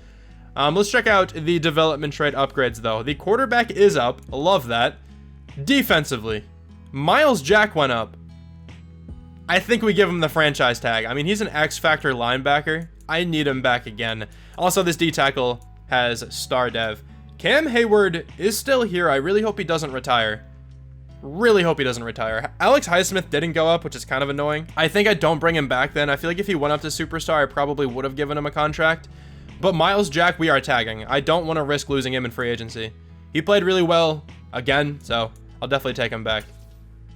Let's check out the development trait upgrades, though. The quarterback is up. Love that. Defensively, Miles Jack went up. I think we give him the franchise tag. I mean, he's an X-Factor linebacker. I need him back again. Also, this D-tackle has star dev. Cam Hayward is still here. I really hope he doesn't retire. Really hope he doesn't retire. Alex Highsmith didn't go up, which is kind of annoying. I think I don't bring him back then. I feel like if he went up to superstar, I probably would have given him a contract. But Miles Jack, we are tagging. I don't want to risk losing him in free agency. He played really well again, so I'll definitely take him back.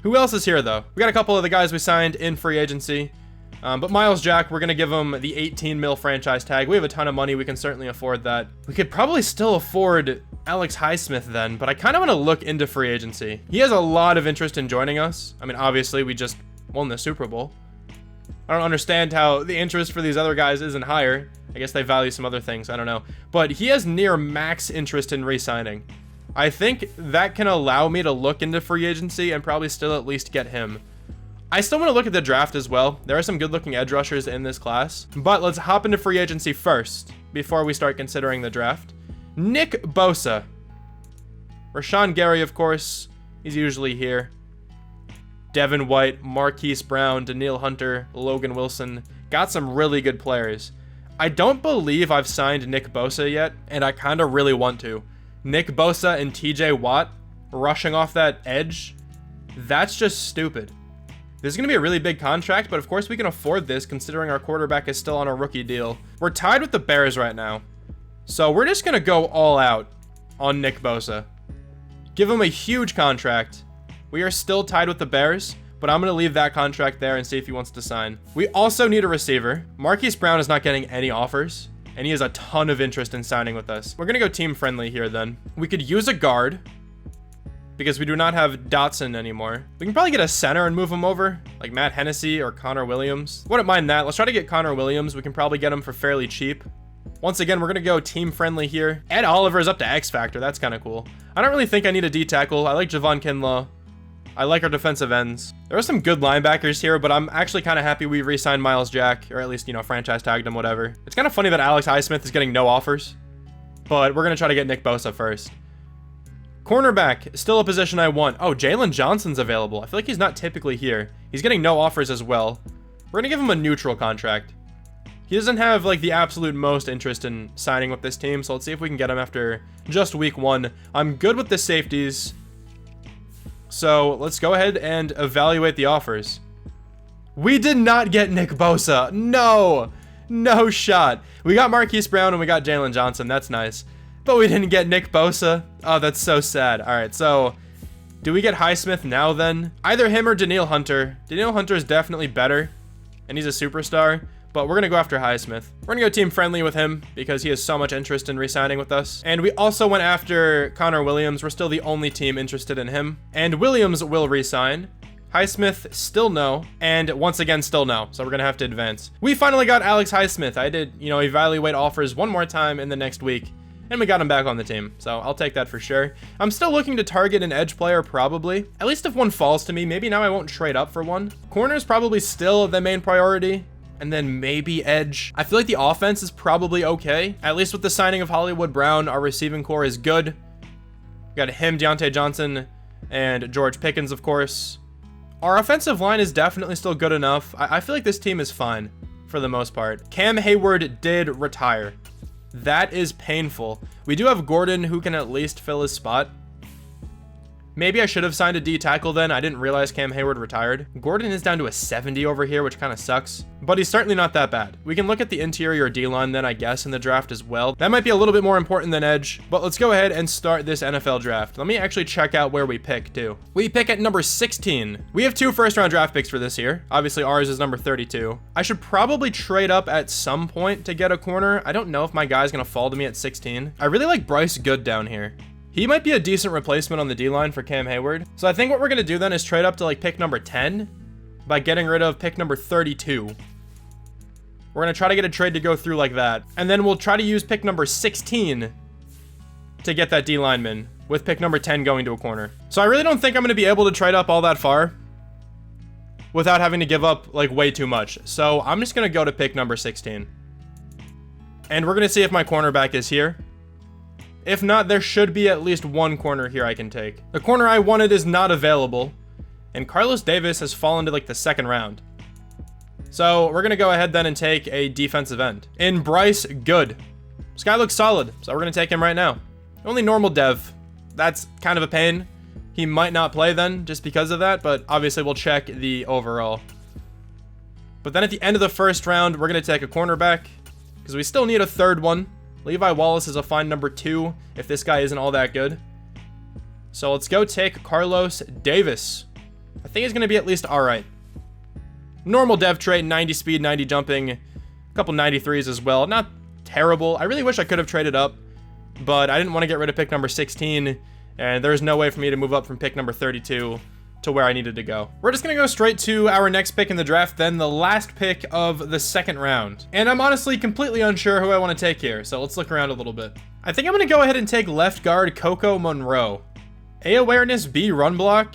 Who else is here, though? We got a couple of the guys we signed in free agency. But Miles Jack, we're going to give him the 18 mil franchise tag. We have a ton of money. We can certainly afford that. We could probably still afford Alex Highsmith then, but I kind of want to look into free agency. He has a lot of interest in joining us. I mean, obviously, we just won the Super Bowl. I don't understand how the interest for these other guys isn't higher. I guess they value some other things. I don't know. But he has near max interest in re-signing. I think that can allow me to look into free agency and probably still at least get him. I still want to look at the draft as well. There are some good-looking edge rushers in this class. But let's hop into free agency first before we start considering the draft. Nick Bosa. Rashawn Gary, of course. He's usually here. Devin White, Marquise Brown, Danielle Hunter, Logan Wilson. Got some really good players. I don't believe I've signed Nick Bosa yet, and I kind of really want to. Nick Bosa and TJ Watt rushing off that edge. That's just stupid. This is going to be a really big contract, but of course we can afford this considering our quarterback is still on a rookie deal. We're tied with the Bears right now. So we're just going to go all out on Nick Bosa. Give him a huge contract. We are still tied with the Bears, but I'm going to leave that contract there and see if he wants to sign. We also need a receiver. Marquise Brown is not getting any offers, and he has a ton of interest in signing with us. We're going to go team friendly here then. We could use a guard, because we do not have Dotson anymore. We can probably get a center and move him over, like Matt Hennessy or Connor Williams. Wouldn't mind that. Let's try to get Connor Williams. We can probably get him for fairly cheap. Once again, we're going to go team friendly here. Ed Oliver is up to X Factor. That's kind of cool. I don't really think I need a D tackle. I like Javon Kinlaw. I like our defensive ends. There are some good linebackers here, but I'm actually kind of happy we re-signed Miles Jack, or at least, you know, franchise tagged him, whatever. It's kind of funny that Alex Highsmith is getting no offers, but we're going to try to get Nick Bosa first. Cornerback, still a position I want. Oh, Jalen Johnson's available. I feel like he's not typically here. He's getting no offers as well. We're going to give him a neutral contract. He doesn't have, like, the absolute most interest in signing with this team, so let's see if we can get him after just week 1. I'm good with the safeties, so let's go ahead and evaluate the offers. We did not get Nick Bosa. No! No shot. We got Marquise Brown and we got Jalen Johnson. That's nice. But we didn't get Nick Bosa. Oh, that's so sad. All right, so do we get Highsmith now then? Either him or Danielle Hunter. Danielle Hunter is definitely better, and he's a superstar, but we're going to go after Highsmith. We're going to go team friendly with him because he has so much interest in re-signing with us. And we also went after Connor Williams. We're still the only team interested in him. And Williams will re-sign. Highsmith, still no. And once again, still no. So we're going to have to advance. We finally got Alex Highsmith. I did, you know, evaluate offers one more time in the next week, and we got him back on the team. So I'll take that for sure. I'm still looking to target an edge player, probably. At least if one falls to me. Maybe now I won't trade up for one. Corner is probably still the main priority. And then maybe edge. I feel like the offense is probably okay. At least with the signing of Hollywood Brown, our receiving core is good. We got him, Deontay Johnson, and George Pickens, of course. Our offensive line is definitely still good enough. I feel like this team is fine for the most part. Cam Hayward did retire. That is painful. We do have Gordon who can at least fill his spot. Maybe I should have signed a D tackle then. I didn't realize Cam Hayward retired. Gordon is down to a 70 over here, which kind of sucks, but he's certainly not that bad. We can look at the interior D line then, I guess, in the draft as well. That might be a little bit more important than edge, but let's go ahead and start this NFL draft. Let me actually check out where we pick too. We pick at number 16. We have 2 first-round draft picks for this year. Obviously, ours is number 32. I should probably trade up at some point to get a corner. I don't know if my guy's gonna fall to me at 16. I really like Bryce Good down here. He might be a decent replacement on the D-line for Cam Hayward. So I think what we're going to do then is trade up to like pick number 10 by getting rid of pick number 32. We're going to try to get a trade to go through like that. And then we'll try to use pick number 16 to get that D-lineman with pick number 10 going to a corner. So I really don't think I'm going to be able to trade up all that far without having to give up like way too much. So I'm just going to go to pick number 16. And we're going to see if my cornerback is here. If not, there should be at least one corner here I can take. The corner I wanted is not available, and Carlos Davis has fallen to like the 2nd round. So we're going to go ahead then and take a defensive end. In Bryce Good. This guy looks solid, so we're going to take him right now. Only normal dev. That's kind of a pain, he might not play then just because of that, but obviously we'll check the overall. But then at the end of the first round, we're going to take a cornerback because we still need a third one. Levi Wallace is a fine number 2 if this guy isn't all that good. So let's go take Carlos Davis. I think he's going to be at least all right. Normal dev trait, 90 speed, 90 jumping, a couple 93s as well. Not terrible. I really wish I could have traded up, but I didn't want to get rid of pick number 16, and there's no way for me to move up from pick number 32 to where I needed to go. We're just going to go straight to our next pick in the draft, then the last pick of the second round. And I'm honestly completely unsure who I want to take here, so let's look around a little bit. I think I'm going to go ahead and take left guard Coco Monroe. A awareness, B run block.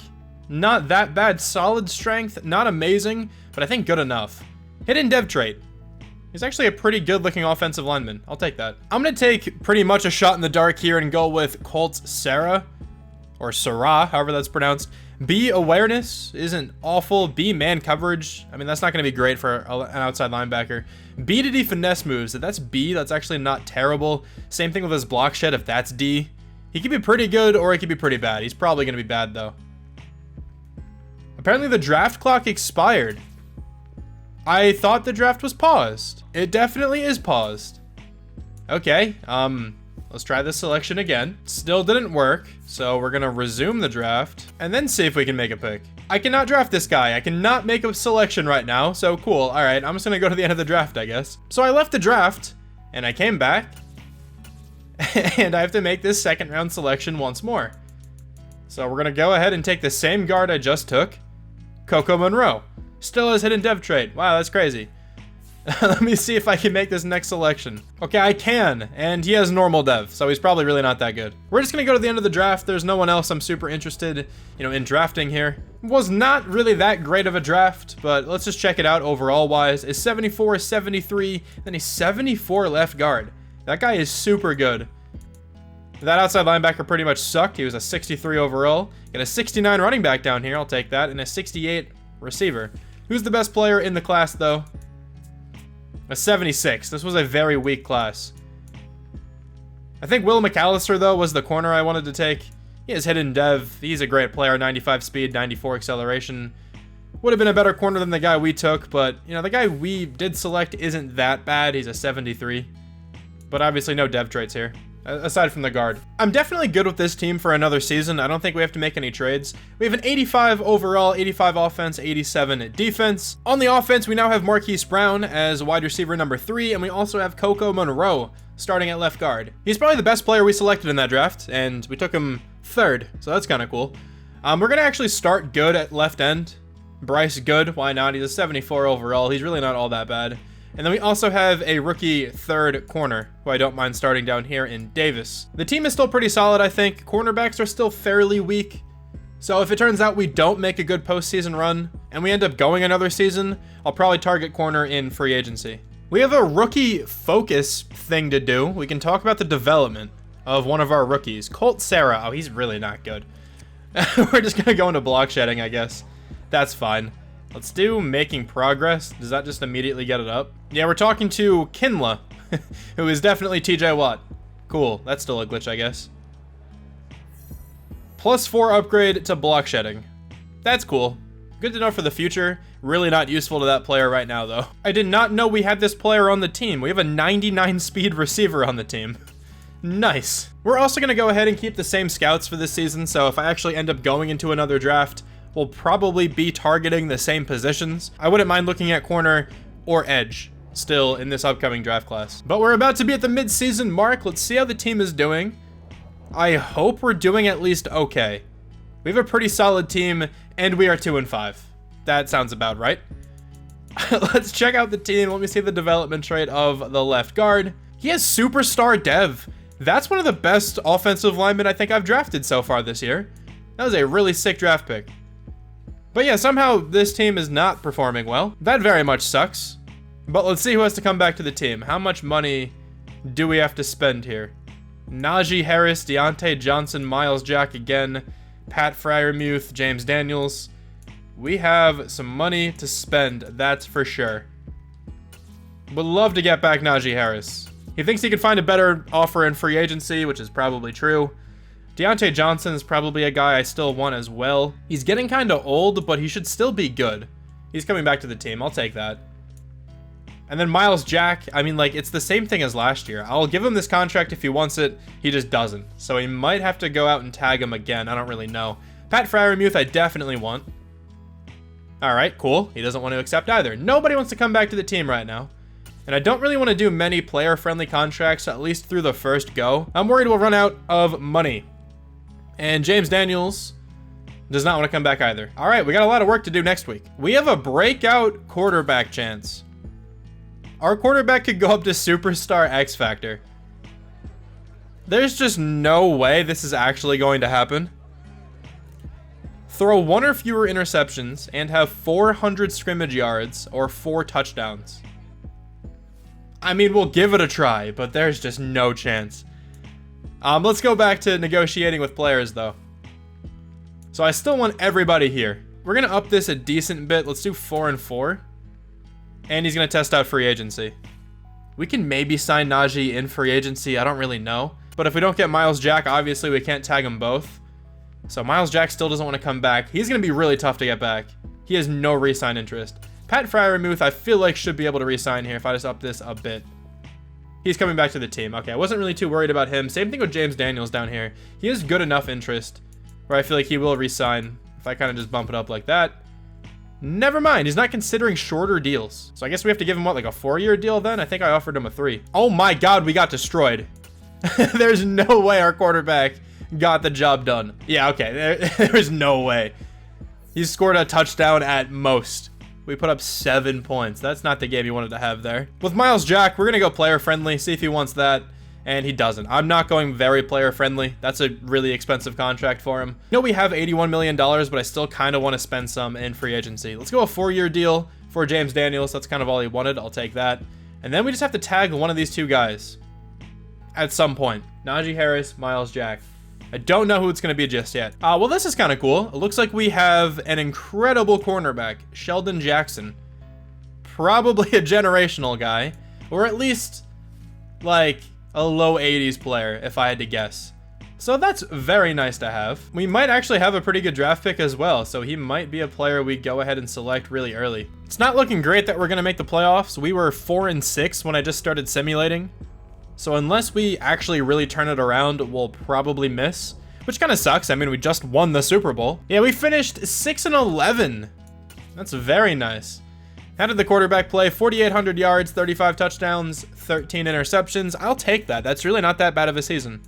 Not that bad. Solid strength, not amazing, but I think good enough. Hidden dev trait. He's actually a pretty good looking offensive lineman. I'll take that. I'm going to take pretty much a shot in the dark here and go with Colt Sarah, or Sarah, however that's pronounced. B awareness isn't awful. B man coverage. I mean, that's not going to be great for an outside linebacker. B to D finesse moves. If that's B, that's actually not terrible. Same thing with his block shed if that's D. He could be pretty good or he could be pretty bad. He's probably going to be bad though. Apparently the draft clock expired. I thought the draft was paused. It definitely is paused. Okay, let's try this selection again. Still didn't work, so we're gonna resume the draft and then see if we can make a pick. I cannot draft this guy. I cannot make a selection right now, so cool. All right, I'm just gonna go to the end of the draft, I guess. So I left the draft and I came back and I have to make this second round selection once more. So we're gonna go ahead and take the same guard I just took, Coco Monroe. Still has hidden dev trait. Wow, that's crazy. Let me see if I can make this next selection. Okay, I can, and he has normal dev, so he's probably really not that good. We're just gonna go to the end of the draft. There's no one else I'm super interested, in drafting here. Was not really that great of a draft, but let's just check it out overall wise. Is 74, 73, then he's 74 left guard. That guy is super good. That outside linebacker pretty much sucked. He was a 63 overall. Got a 69 running back down here, I'll take that, and a 68 receiver. Who's the best player in the class, though? A 76. This was a very weak class. I think Will McAllister, though, was the corner I wanted to take. He has hidden dev. He's a great player. 95 speed, 94 acceleration. Would have been a better corner than the guy we took, but, the guy we did select isn't that bad. He's a 73. But obviously no dev traits here, aside from the guard. I'm definitely good with this team for another season. I don't think we have to make any trades. We have an 85 overall, 85 offense, 87 defense. On the offense, we now have Marquise Brown as wide receiver number 3, and we also have Coco Monroe starting at left guard. He's probably the best player we selected in that draft, and we took him 3rd, so that's kind of cool. We're going to actually start Good at left end. Bryce Good, why not? He's a 74 overall. He's really not all that bad. And then we also have a rookie 3rd corner, who I don't mind starting down here in Davis. The team is still pretty solid, I think. Cornerbacks are still fairly weak. So if it turns out we don't make a good postseason run, and we end up going another season, I'll probably target corner in free agency. We have a rookie focus thing to do. We can talk about the development of one of our rookies. Colt Sarah. Oh, he's really not good. We're just going to go into block shedding, I guess. That's fine. Let's do making progress. Does that just immediately get it up? Yeah, we're talking to Kinla, who is definitely TJ Watt. Cool. That's still a glitch, I guess. +4 upgrade to block shedding. That's cool. Good to know for the future. Really not useful to that player right now, though. I did not know we had this player on the team. We have a 99 speed receiver on the team. Nice. We're also going to go ahead and keep the same scouts for this season, so if I actually end up going into another draft, we'll probably be targeting the same positions. I wouldn't mind looking at corner or edge still in this upcoming draft class. But we're about to be at the mid-season mark. Let's see how the team is doing. I hope we're doing at least okay. We have a pretty solid team, and we are 2-5. That sounds about right. Let's check out the team. Let me see the development trait of the left guard. He has superstar dev. That's one of the best offensive linemen I think I've drafted so far this year. That was a really sick draft pick. But yeah, somehow this team is not performing well. That very much sucks. But let's see who has to come back to the team. How much money do we have to spend here? Najee Harris, Deontay Johnson, Miles Jack again, Pat Freiermuth, James Daniels. We have some money to spend, that's for sure. Would love to get back Najee Harris. He thinks he can find a better offer in free agency, which is probably true. Deontay Johnson is probably a guy I still want as well. He's getting kind of old, but he should still be good. He's coming back to the team. I'll take that. And then Myles Jack, I mean, like, it's the same thing as last year. I'll give him this contract if he wants it. He just doesn't. So he might have to go out and tag him again. I don't really know. Pat Freiermuth, I definitely want. All right, cool. He doesn't want to accept either. Nobody wants to come back to the team right now. And I don't really want to do many player-friendly contracts, at least through the first go. I'm worried we'll run out of money. And James Daniels does not want to come back either. All right, we got a lot of work to do next week. We have a breakout quarterback chance. Our quarterback could go up to Superstar X Factor. There's just no way this is actually going to happen. Throw 1 or fewer interceptions and have 400 scrimmage yards or 4 touchdowns. I mean, we'll give it a try, but there's just no chance. Let's go back to negotiating with players, though. So I still want everybody here. We're going to up this a decent bit. Let's do 4 and 4. And he's going to test out free agency. We can maybe sign Najee in free agency. I don't really know. But if we don't get Myles Jack, obviously we can't tag them both. So Myles Jack still doesn't want to come back. He's going to be really tough to get back. He has no re-sign interest. Pat Freiermuth, I feel like should be able to re-sign here if I just up this a bit. He's coming back to the team. Okay, I wasn't really too worried about him. Same thing with James Daniels down here. He has good enough interest where I feel like he will re-sign if I kind of just bump it up like that. Never mind, he's not considering shorter deals. So I guess we have to give him, what, like a 4-year deal then? I think I offered him a 3. Oh my God, we got destroyed. There's no way our quarterback got the job done. Yeah, okay, there's no way. He scored a touchdown at most. We put up 7 points. That's not the game he wanted to have there. With Myles Jack, we're going to go player friendly, see if he wants that. And he doesn't. I'm not going very player friendly. That's a really expensive contract for him. I know we have $81 million, but I still kind of want to spend some in free agency. Let's go a 4-year deal for James Daniels. That's kind of all he wanted. I'll take that. And then we just have to tag one of these 2 guys at some point. Najee Harris, Myles Jack. I don't know who it's going to be just yet. Well, this is kind of cool. It looks like we have an incredible cornerback, Sheldon Jackson. Probably a generational guy, or at least like a low 80s player, if I had to guess. So that's very nice to have. We might actually have a pretty good draft pick as well, so he might be a player we go ahead and select really early. It's not looking great that we're going to make the playoffs. We were 4 and 6 when I just started simulating. So unless we actually really turn it around, we'll probably miss, which kind of sucks. I mean, we just won the Super Bowl. Yeah, we finished 6 and 11. That's very nice. How did the quarterback play? 4,800 yards, 35 touchdowns, 13 interceptions. I'll take that. That's really not that bad of a season.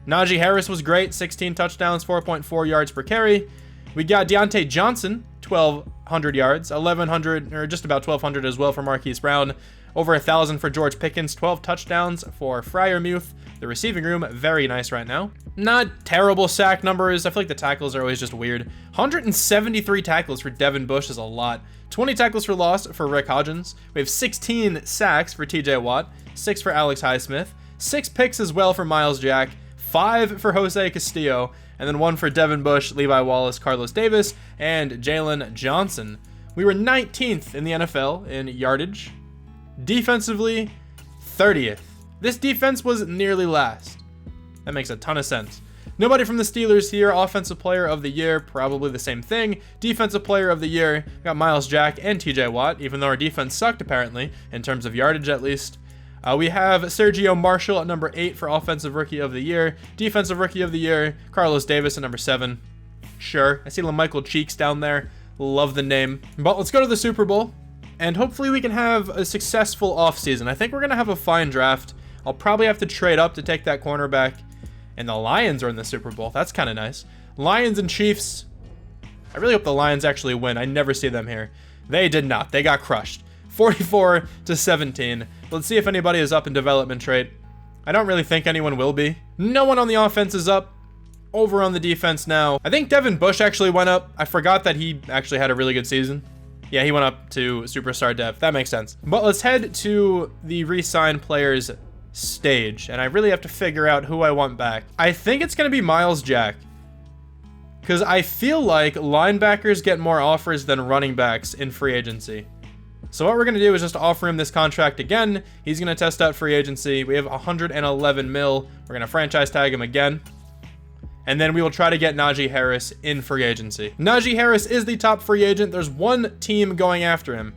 Najee Harris was great. 16 touchdowns, 4.4 yards per carry. We got Deontay Johnson, 1,200 yards, 1,100, or just about 1,200 as well for Marquise Brown. Over 1,000 for George Pickens, 12 touchdowns for Freiermuth. The receiving room, very nice right now. Not terrible sack numbers. I feel like the tackles are always just weird. 173 tackles for Devin Bush is a lot. 20 tackles for loss for Rick Hodgins. We have 16 sacks for TJ Watt, 6 for Alex Highsmith, 6 picks as well for Myles Jack, 5 for Jose Castillo, and then 1 for Devin Bush, Levi Wallace, Carlos Davis, and Jalen Johnson. We were 19th in the NFL in yardage. Defensively, 30th. This defense was nearly last. That makes a ton of sense. Nobody from the Steelers here. Offensive player of the year, probably the same thing. Defensive player of the year, we got Myles Jack and TJ Watt, even though our defense sucked apparently, in terms of yardage at least. We have Sergio Marshall at number 8 for offensive rookie of the year. Defensive rookie of the year, Carlos Davis at number 7. Sure, I see LaMichael Cheeks down there. Love the name. But let's go to the Super Bowl. And hopefully we can have a successful offseason. I think we're going to have a fine draft. I'll probably have to trade up to take that cornerback. And the Lions are in the Super Bowl. That's kind of nice. Lions and Chiefs. I really hope the Lions actually win. I never see them here. They did not. They got crushed. 44-17. Let's see if anybody is up in development trait. I don't really think anyone will be. No one on the offense is up. Over on the defense now. I think Devin Bush actually went up. I forgot that he actually had a really good season. Yeah, he went up to Superstar Dev. That makes sense. But let's head to the re-sign players stage. And I really have to figure out who I want back. I think it's going to be Myles Jack. Because I feel like linebackers get more offers than running backs in free agency. So what we're going to do is just offer him this contract again. He's going to test out free agency. We have 111 mil. We're going to franchise tag him again. And then we will try to get Najee Harris in free agency. Najee Harris is the top free agent. There's one team going after him.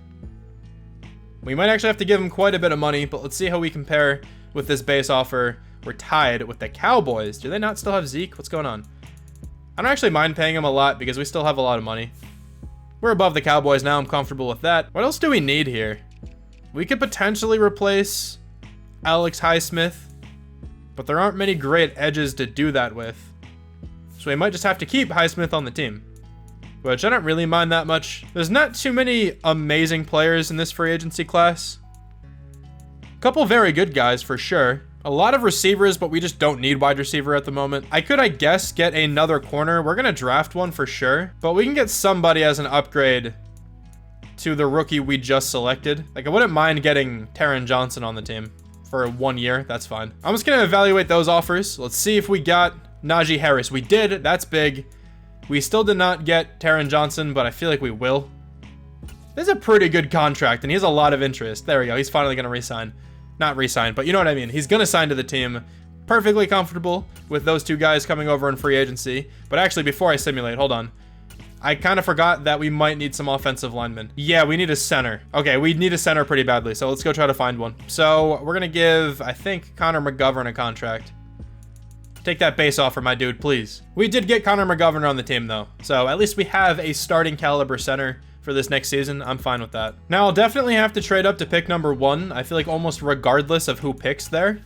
We might actually have to give him quite a bit of money, but let's see how we compare with this base offer. We're tied with the Cowboys. Do they not still have Zeke? What's going on? I don't actually mind paying him a lot because we still have a lot of money. We're above the Cowboys now. I'm comfortable with that. What else do we need here? We could potentially replace Alex Highsmith, but there aren't many great edges to do that with. So we might just have to keep Highsmith on the team, which I don't really mind that much. There's not too many amazing players in this free agency class. A couple very good guys for sure. A lot of receivers, but we just don't need wide receiver at the moment. I could, I guess, get another corner. We're going to draft one for sure, but we can get somebody as an upgrade to the rookie we just selected. Like, I wouldn't mind getting Taron Johnson on the team for 1 year. That's fine. I'm just going to evaluate those offers. Let's see if we got Najee Harris. We did. That's big. We still did not get Taron Johnson, but I feel like we will. This is a pretty good contract, and he has a lot of interest. There we go. He's finally going to resign. Not resign, but you know what I mean. He's going to sign to the team. Perfectly comfortable with those two guys coming over in free agency. But actually, before I simulate, hold on. I kind of forgot that we might need some offensive linemen. Yeah, we need a center. Okay, we need a center pretty badly, so let's go try to find one. So we're going to give, I think, Connor McGovern a contract. Take that base offer, my dude, please. We did get Connor McGovern on the team, though. So at least we have a starting caliber center for this next season. I'm fine with that. Now, I'll definitely have to trade up to pick number 1. I feel like almost regardless of who picks there.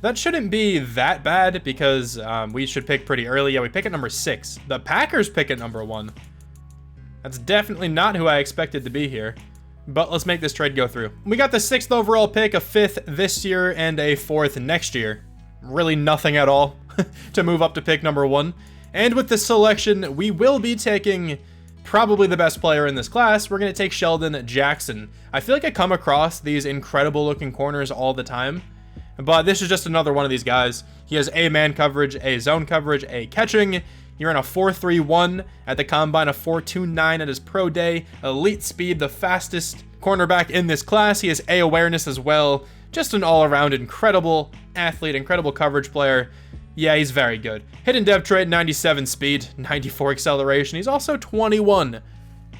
That shouldn't be that bad because we should pick pretty early. Yeah, we pick at number 6. The Packers pick at number 1. That's definitely not who I expected to be here. But let's make this trade go through. We got the 6th overall pick, a 5th this year, and a 4th next year. Really nothing at all to move up to pick number 1. And with this selection, we will be taking probably the best player in this class. We're going to take Sheldon Jackson. I feel like I come across these incredible looking corners all the time, but this is just another one of these guys. He has a man coverage, a zone coverage, a catching. You're in a 4.31 at the combine, a 4.29 at his pro day, elite speed, the fastest cornerback in this class. He has a awareness as well. Just an all-around incredible athlete, incredible coverage player. Yeah, he's very good. Hidden depth trait, 97 speed, 94 acceleration. He's also 21.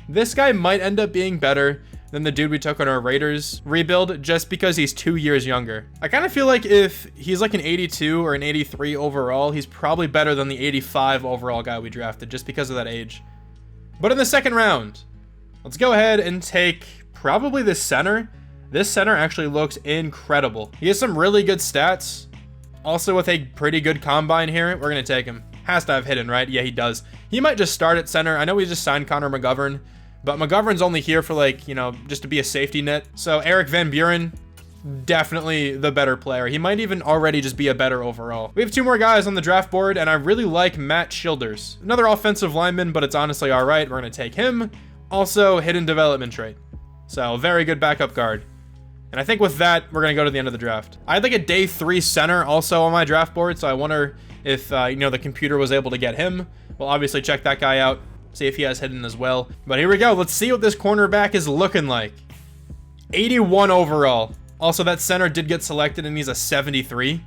This guy might end up being better than the dude we took on our Raiders rebuild just because he's 2 years younger. I kind of feel like if he's like an 82 or an 83 overall, he's probably better than the 85 overall guy we drafted just because of that age. But in the second round, let's go ahead and take probably the center. This center actually looks incredible. He has some really good stats. Also with a pretty good combine here, we're going to take him. Has to have hidden, right? Yeah, he does. He might just start at center. I know we just signed Connor McGovern, but McGovern's only here for like, you know, just to be a safety net. So Eric Van Buren, definitely the better player. He might even already just be a better overall. We have 2 more guys on the draft board, and I really like Matt Childers. Another offensive lineman, but it's honestly all right. We're going to take him. Also, hidden development trait. So very good backup guard. And I think with that, we're going to go to the end of the draft. I had like a day 3 center also on my draft board, so I wonder if, you know, the computer was able to get him. We'll obviously check that guy out, see if he has hidden as well. But here we go. Let's see what this cornerback is looking like. 81 overall. Also, that center did get selected, and he's a 73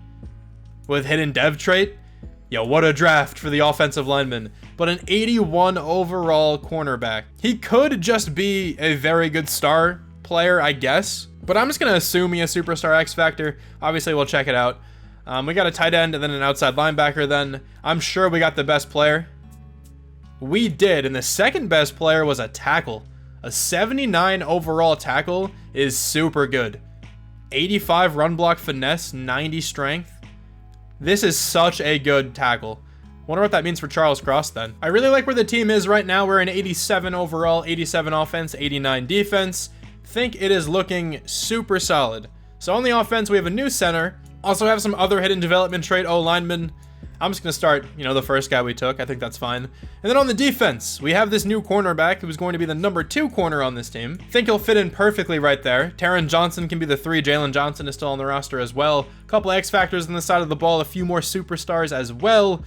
with hidden dev trait. Yo, what a draft for the offensive lineman. But an 81 overall cornerback. He could just be a very good star player, I guess. But I'm just going to assume he has Superstar X Factor. Obviously, we'll check it out. We got a tight end and then an outside linebacker then. I'm sure we got the best player. We did, and the second best player was a tackle. A 79 overall tackle is super good. 85 run block finesse, 90 strength. This is such a good tackle. Wonder what that means for Charles Cross then. I really like where the team is right now. We're an 87 overall, 87 offense, 89 defense. Think it is looking super solid. So on the offense, we have a new center. Also have some other hidden development trait O-linemen. I'm just going to start, you know, the first guy we took. I think that's fine. And then on the defense, we have this new cornerback who's going to be the number 2 corner on this team. Think he'll fit in perfectly right there. Taron Johnson can be the 3. Jalen Johnson is still on the roster as well. A couple of X factors on the side of the ball. A few more superstars as well.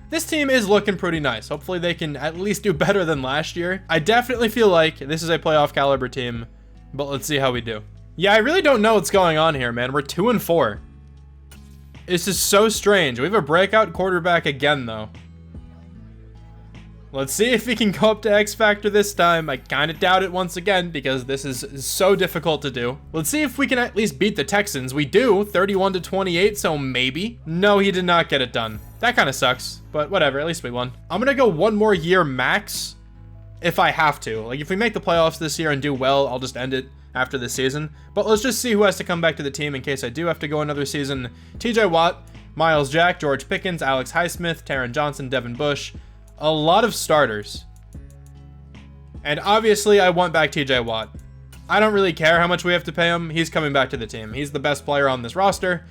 This team is looking pretty nice. Hopefully they can at least do better than last year. I definitely feel like this is a playoff caliber team, but let's see how we do. Yeah, I really don't know what's going on here, man. We're 2-4. This is so strange. We have a breakout quarterback again, though. Let's see if we can go up to X Factor this time. I kind of doubt it once again because this is so difficult to do. Let's see if we can at least beat the Texans. We do, 31-28, so maybe. No, he did not get it done. That kind of sucks, but whatever, at least we won. I'm gonna go one more year max if I have to. Like, if we make the playoffs this year and do well, I'll just end it after this season. But let's just see who has to come back to the team in case I do have to go another season. TJ Watt, Miles Jack, George Pickens, Alex Highsmith, Taron Johnson, Devin Bush. A lot of starters. And obviously, I want back TJ Watt. I don't really care how much we have to pay him. He's coming back to the team. He's the best player on this roster.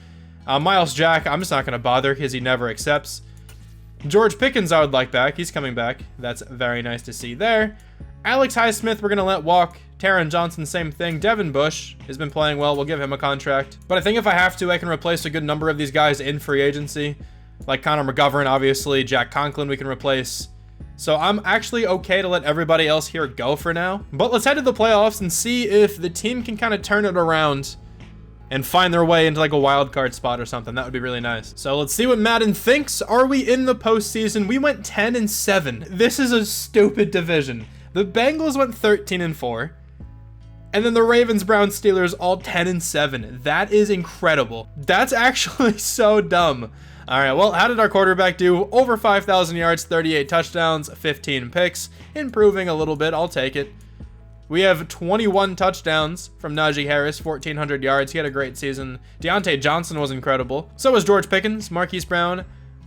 Miles Jack, I'm just not going to bother because he never accepts. George Pickens, I would like back. He's coming back. That's very nice to see there. Alex Highsmith, we're going to let walk. Taron Johnson, same thing. Devin Bush has been playing well. We'll give him a contract. But I think if I have to, I can replace a good number of these guys in free agency. Like Connor McGovern, obviously. Jack Conklin we can replace. So I'm actually okay to let everybody else here go for now. But let's head to the playoffs and see if the team can kind of turn it around and find their way into like a wild card spot or something. That would be really nice. So let's see what Madden thinks. Are we in the postseason? We went 10-7. This is a stupid division. The Bengals went 13-4. And then the Ravens, Browns, Steelers all 10-7. That is incredible. That's actually so dumb. All right, well, how did our quarterback do? Over 5,000 yards, 38 touchdowns, 15 picks. Improving a little bit, I'll take it. We have 21 touchdowns from Najee Harris, 1,400 yards. He had a great season. Deontay Johnson was incredible. So was George Pickens. Marquise Brown,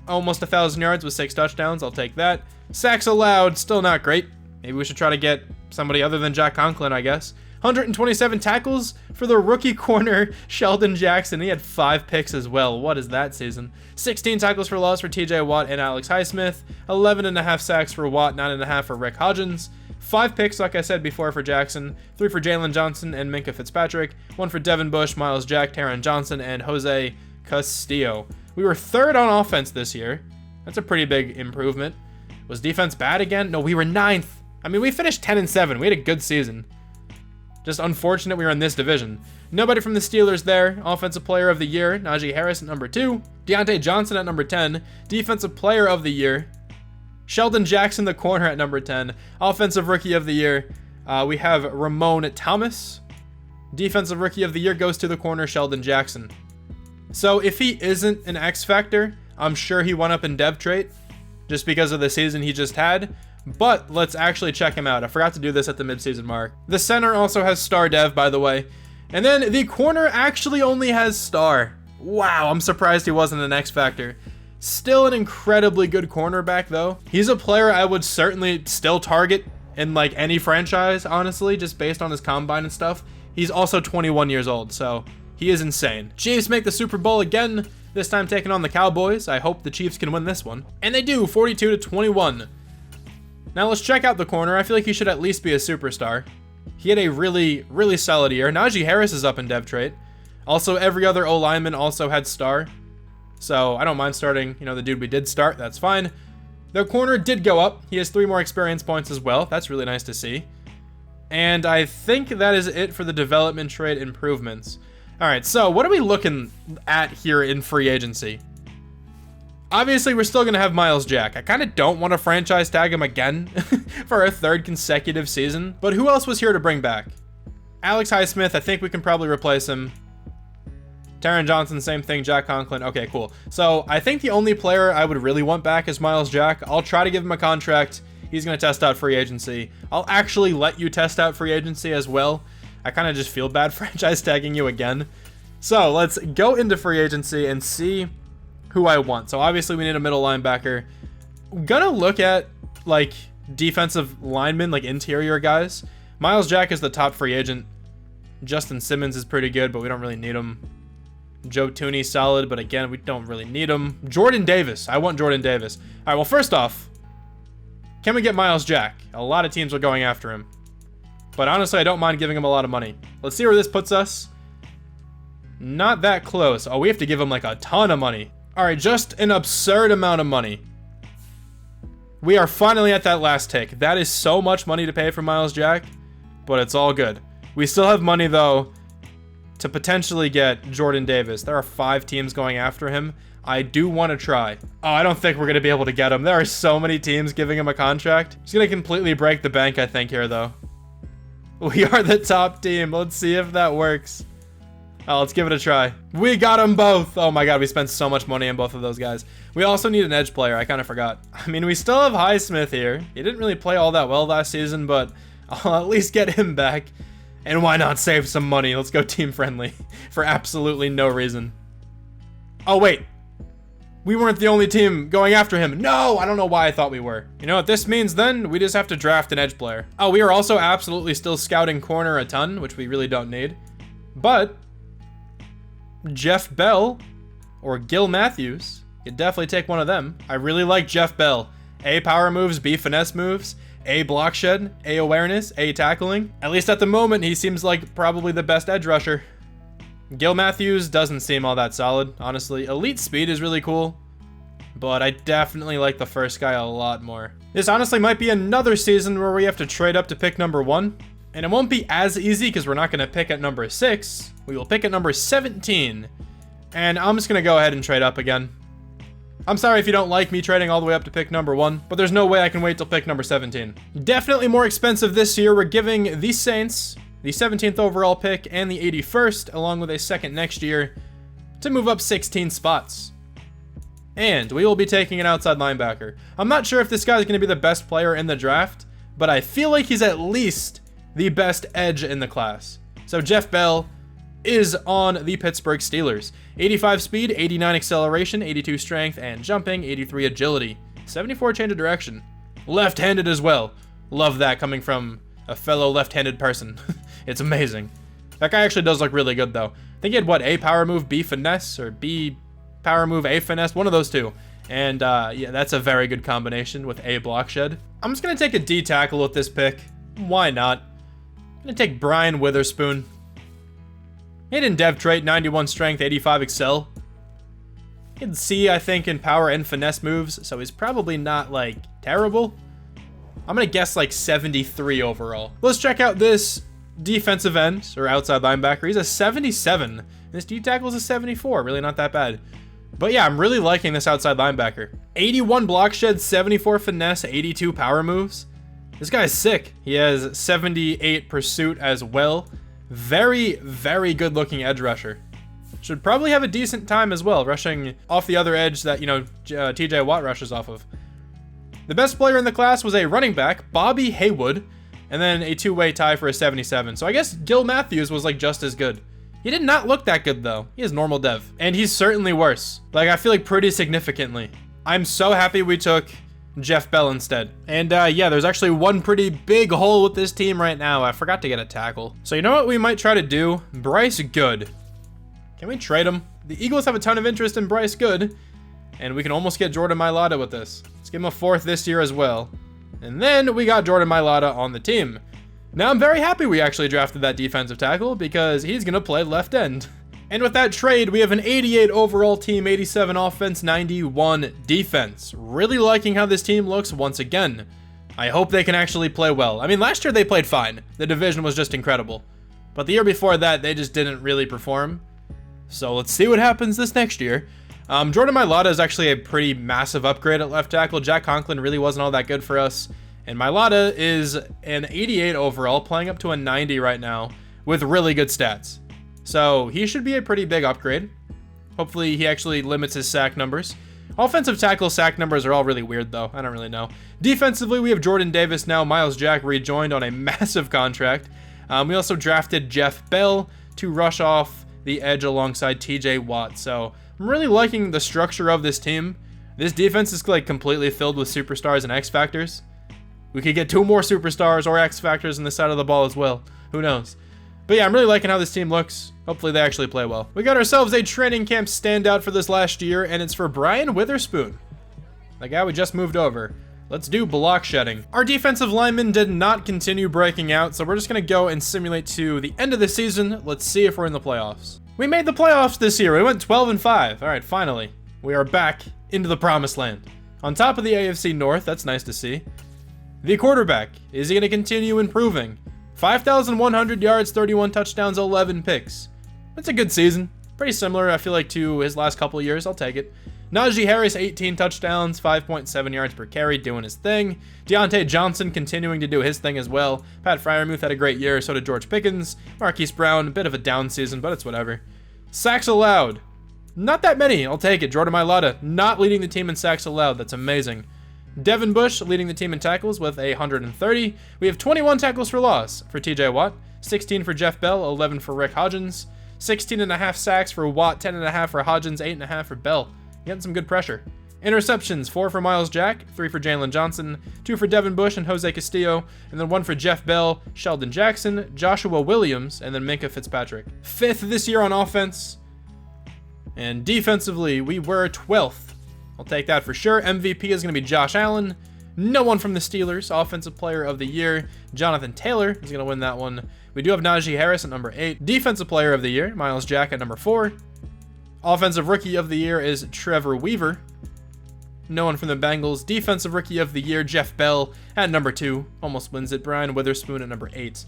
almost 1,000 yards with 6 touchdowns. I'll take that. Sacks allowed, still not great. Maybe we should try to get somebody other than Jack Conklin, I guess. 127 tackles for the rookie corner, Sheldon Jackson. He had 5 picks as well. What is that season? 16 tackles for loss for TJ Watt and Alex Highsmith. 11.5 sacks for Watt, 9.5 for Rick Hodgins. 5 picks, like I said before, for Jackson. 3 for Jalen Johnson and Minka Fitzpatrick. 1 for Devin Bush, Miles Jack, Taron Johnson, and Jose Castillo. We were 3rd on offense this year. That's a pretty big improvement. Was defense bad again? No, we were 9th. I mean, we finished 10-7. We had a good season. Just unfortunate we were in this division. Nobody from the Steelers there. Offensive Player of the Year, Najee Harris at number 2. Deontay Johnson at number 10. Defensive Player of the Year, Sheldon Jackson, the corner, at number 10. Offensive Rookie of the Year, we have Ramon Thomas. Defensive Rookie of the Year goes to the corner, Sheldon Jackson. So if he isn't an X Factor, I'm sure he went up in dev trait just because of the season he just had. But let's actually check him out. I forgot to do this at the midseason mark. The center also has star dev, by the way. And then the corner actually only has star. Wow, I'm surprised he wasn't an X Factor. Still an incredibly good cornerback, though. He's a player I would certainly still target in like any franchise, honestly, just based on his combine and stuff. He's also 21 years old, so he is insane. Chiefs make the Super Bowl again, this time taking on the Cowboys. I hope the Chiefs can win this one. And they do, 42-21. Now let's check out the corner. I feel like he should at least be a superstar. He had a really, really solid year. Najee Harris is up in dev trait. Also, every other O-lineman also had star. So I don't mind starting, the dude we did start. That's fine. The corner did go up. He has 3 more experience points as well. That's really nice to see. And I think that is it for the development trait improvements. All right, so what are we looking at here in free agency? Obviously, we're still going to have Miles Jack. I kind of don't want to franchise tag him again for a 3rd consecutive season. But who else was here to bring back? Alex Highsmith, I think we can probably replace him. Taron Johnson, same thing. Jack Conklin. Okay, cool. So I think the only player I would really want back is Miles Jack. I'll try to give him a contract. He's going to test out free agency. I'll actually let you test out free agency as well. I kind of just feel bad franchise tagging you again. So let's go into free agency and see who I want. So obviously we need a middle linebacker. I'm gonna look at like defensive linemen, like interior guys. Miles Jack is the top free agent. Justin Simmons is pretty good, but we don't really need him. Joe Tooney, solid, but again, we don't really need him. Jordan Davis. I want Jordan Davis. All right, well, first off, can we get Miles Jack? A lot of teams are going after him. But honestly, I don't mind giving him a lot of money. Let's see where this puts us. Not that close. Oh, we have to give him like a ton of money. All right, just an absurd amount of money. We are finally at that last tick. That is so much money to pay for Miles Jack, but it's all good. We still have money, though, to potentially get Jordan Davis. There are 5 teams going after him. I do want to try. Oh, I don't think we're going to be able to get him. There are so many teams giving him a contract. He's going to completely break the bank, I think, here, though. We are the top team. Let's see if that works. Oh, let's give it a try. We got them both. Oh my god, we spent so much money on both of those guys. We also need an edge player. I kind of forgot. I mean, we still have Highsmith here. He didn't really play all that well last season, but I'll at least get him back. And why not save some money? Let's go team friendly for absolutely no reason. Oh, wait. We weren't the only team going after him. No, I don't know why I thought we were. You know what this means then? We just have to draft an edge player. Oh, we are also absolutely still scouting corner a ton, which we really don't need. But Jeff Bell or Gil Matthews, you definitely take one of them. I really like Jeff Bell. A power moves, B finesse moves, A block shed, A awareness, A tackling. At least at the moment, he seems like probably the best edge rusher. Gil Matthews doesn't seem all that solid, honestly. Elite speed is really cool, but I definitely like the first guy a lot more. This honestly might be another season where we have to trade up to pick number 1. And it won't be as easy because we're not going to pick at number 6. We will pick at number 17. And I'm just going to go ahead and trade up again. I'm sorry if you don't like me trading all the way up to pick number 1, but there's no way I can wait till pick number 17. Definitely more expensive this year. We're giving the Saints the 17th overall pick and the 81st, along with a second next year, to move up 16 spots. And we will be taking an outside linebacker. I'm not sure if this guy is going to be the best player in the draft, but I feel like he's at least the best edge in the class. So Jeff Bell is on the Pittsburgh Steelers. 85 speed, 89 acceleration, 82 strength and jumping, 83 agility, 74 change of direction. Left-handed as well. Love that coming from a fellow left-handed person. It's amazing. That guy actually does look really good though. I think he had what, A power move, B finesse, or B power move, A finesse, one of those two. And yeah, that's a very good combination with A block shed. I'm just gonna take a D tackle with this pick. Why not? I'm gonna take Brian Witherspoon. Hidden dev trait, 91 strength, 85 excel. He can C, I think, in power and finesse moves, so he's probably not like terrible. I'm gonna guess like 73 overall. Let's check out this defensive end or outside linebacker. He's a 77. This D tackle is a 74. Really not that bad. But yeah, I'm really liking this outside linebacker. 81 block shed, 74 finesse, 82 power moves. This guy's sick. He has 78 pursuit as well. Very, very good looking edge rusher. Should probably have a decent time as well, rushing off the other edge that, you know, TJ Watt rushes off of. The best player in the class was a running back, Bobby Haywood, and then a two-way tie for a 77. So I guess Gil Matthews was like just as good. He did not look that good though. He is normal dev. And he's certainly worse. Like, I feel like pretty significantly. I'm so happy we took Jeff Bell instead. And yeah, there's actually one pretty big hole with this team right now. I forgot to get a tackle. So you know what we might try to do? Bryce Good. Can we trade him? The Eagles have a ton of interest in Bryce Good, and we can almost get Jordan Mailata with this. Let's give him a 4th this year as well. And then we got Jordan Mailata on the team. Now I'm very happy we actually drafted that defensive tackle because he's gonna play left end. And with that trade, we have an 88 overall team, 87 offense, 91 defense. Really liking how this team looks once again. I hope they can actually play well. I mean, last year they played fine. The division was just incredible. But the year before that, they just didn't really perform. So let's see what happens this next year. Jordan Mailata is actually a pretty massive upgrade at left tackle. Jack Conklin really wasn't all that good for us. And Mailata is an 88 overall, playing up to a 90 right now with really good stats. So he should be a pretty big upgrade. Hopefully he actually limits his sack numbers. Offensive tackle sack numbers are all really weird though. I don't really know. Defensively, we have Jordan Davis now. Miles Jack rejoined on a massive contract. We also drafted Jeff Bell to rush off the edge alongside TJ Watt. So I'm really liking the structure of this team. This defense is like completely filled with superstars and X Factors. We could get 2 more superstars or X Factors on the side of the ball as well. Who knows? But yeah, I'm really liking how this team looks. Hopefully they actually play well. We got ourselves a training camp standout for this last year, and it's for Brian Witherspoon, the guy we just moved over. Let's do block shedding. Our defensive linemen did not continue breaking out, so we're just gonna go and simulate to the end of the season. Let's see if we're in the playoffs. We made the playoffs this year. We went 12-5. All right, finally. We are back into the promised land. On top of the AFC North, that's nice to see. The quarterback, is he gonna continue improving? 5,100 yards, 31 touchdowns, 11 picks. It's a good season. Pretty similar, I feel like, to his last couple of years. I'll take it. Najee Harris, 18 touchdowns, 5.7 yards per carry, doing his thing. Deontay Johnson continuing to do his thing as well. Pat Freiermuth had a great year, so did George Pickens. Marquise Brown, a bit of a down season, but it's whatever. Sacks allowed. Not that many, I'll take it. Jordan Mailata not leading the team in sacks allowed. That's amazing. Devin Bush leading the team in tackles with 130. We have 21 tackles for loss for TJ Watt, 16 for Jeff Bell, 11 for Rick Hodgins, 16.5 sacks for Watt, 10.5 for Hodgins, 8.5 for Bell. Getting some good pressure. Interceptions, 4 for Miles Jack, 3 for Jalen Johnson, 2 for Devin Bush and Jose Castillo, and then 1 for Jeff Bell, Sheldon Jackson, Joshua Williams, and then Minkah Fitzpatrick. 5th this year on offense. And defensively, we were 12th. I'll take that for sure. MVP is going to be Josh Allen. No one from the Steelers. Offensive Player of the Year, Jonathan Taylor is going to win that one. We do have Najee Harris at number 8. Defensive Player of the Year, Miles Jack at number 4. Offensive Rookie of the Year is Trevor Weaver. No one from the Bengals. Defensive Rookie of the Year, Jeff Bell at number 2. Almost wins it. Brian Witherspoon at number 8.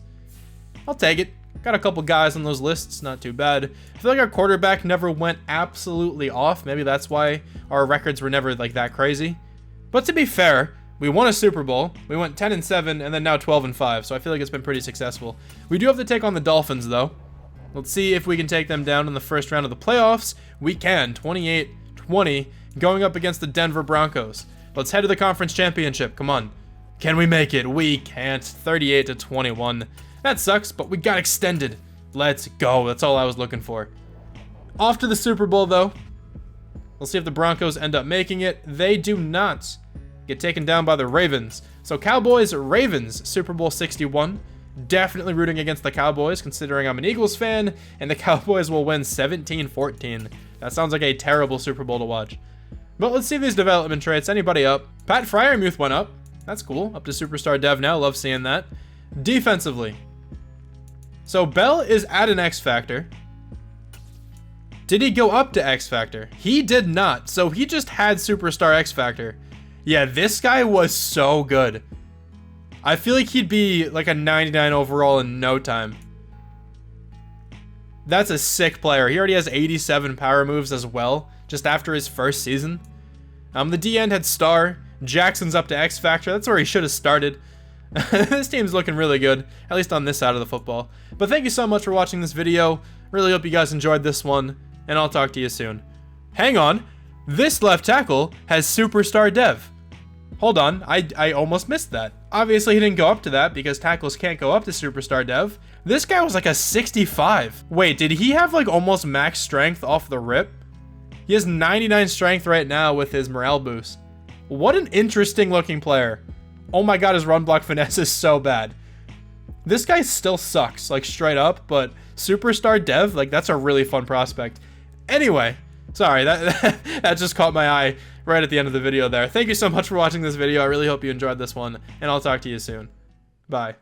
I'll take it. Got a couple guys on those lists, not too bad. I feel like our quarterback never went absolutely off. Maybe that's why our records were never like that crazy. But to be fair, we won a Super Bowl. We went 10-7 and then now 12-5. So I feel like it's been pretty successful. We do have to take on the Dolphins though. Let's see if we can take them down in the first round of the playoffs. We can. 28-20 going up against the Denver Broncos. Let's head to the conference championship. Come on. Can we make it? We can't. 38-21. That sucks, but we got extended. Let's go. That's all I was looking for. Off to the Super Bowl, though. We'll see if the Broncos end up making it. They do not. Get taken down by the Ravens. So Cowboys-Ravens, Super Bowl 61. Definitely rooting against the Cowboys, considering I'm an Eagles fan, and the Cowboys will win 17-14. That sounds like a terrible Super Bowl to watch. But let's see these development traits. Anybody up? Pat Freiermuth went up. That's cool. Up to Superstar Dev now. Love seeing that. Defensively. So Bell is at an X Factor. Did he go up to X Factor? He did not. So he just had Superstar X Factor. Yeah, this guy was so good. I feel like he'd be like a 99 overall in no time. That's a sick player. He already has 87 power moves as well, just after his first season. The D-end had Star. Jackson's up to X Factor. That's where he should have started. This team's looking really good, at least on this side of the football. But thank you so much for watching this video. Really hope you guys enjoyed this one, and I'll talk to you soon. Hang on. This left tackle has Superstar Dev. Hold on, I almost missed that. Obviously, he didn't go up to that because tackles can't go up to Superstar Dev. This guy was like a 65. Wait, did he have like almost max strength off the rip? He has 99 strength right now with his morale boost. What an interesting looking player. Oh my god, his run block finesse is so bad. This guy still sucks, like straight up, but Superstar Dev, like that's a really fun prospect. Anyway, sorry, that just caught my eye right at the end of the video there. Thank you so much for watching this video. I really hope you enjoyed this one, and I'll talk to you soon. Bye.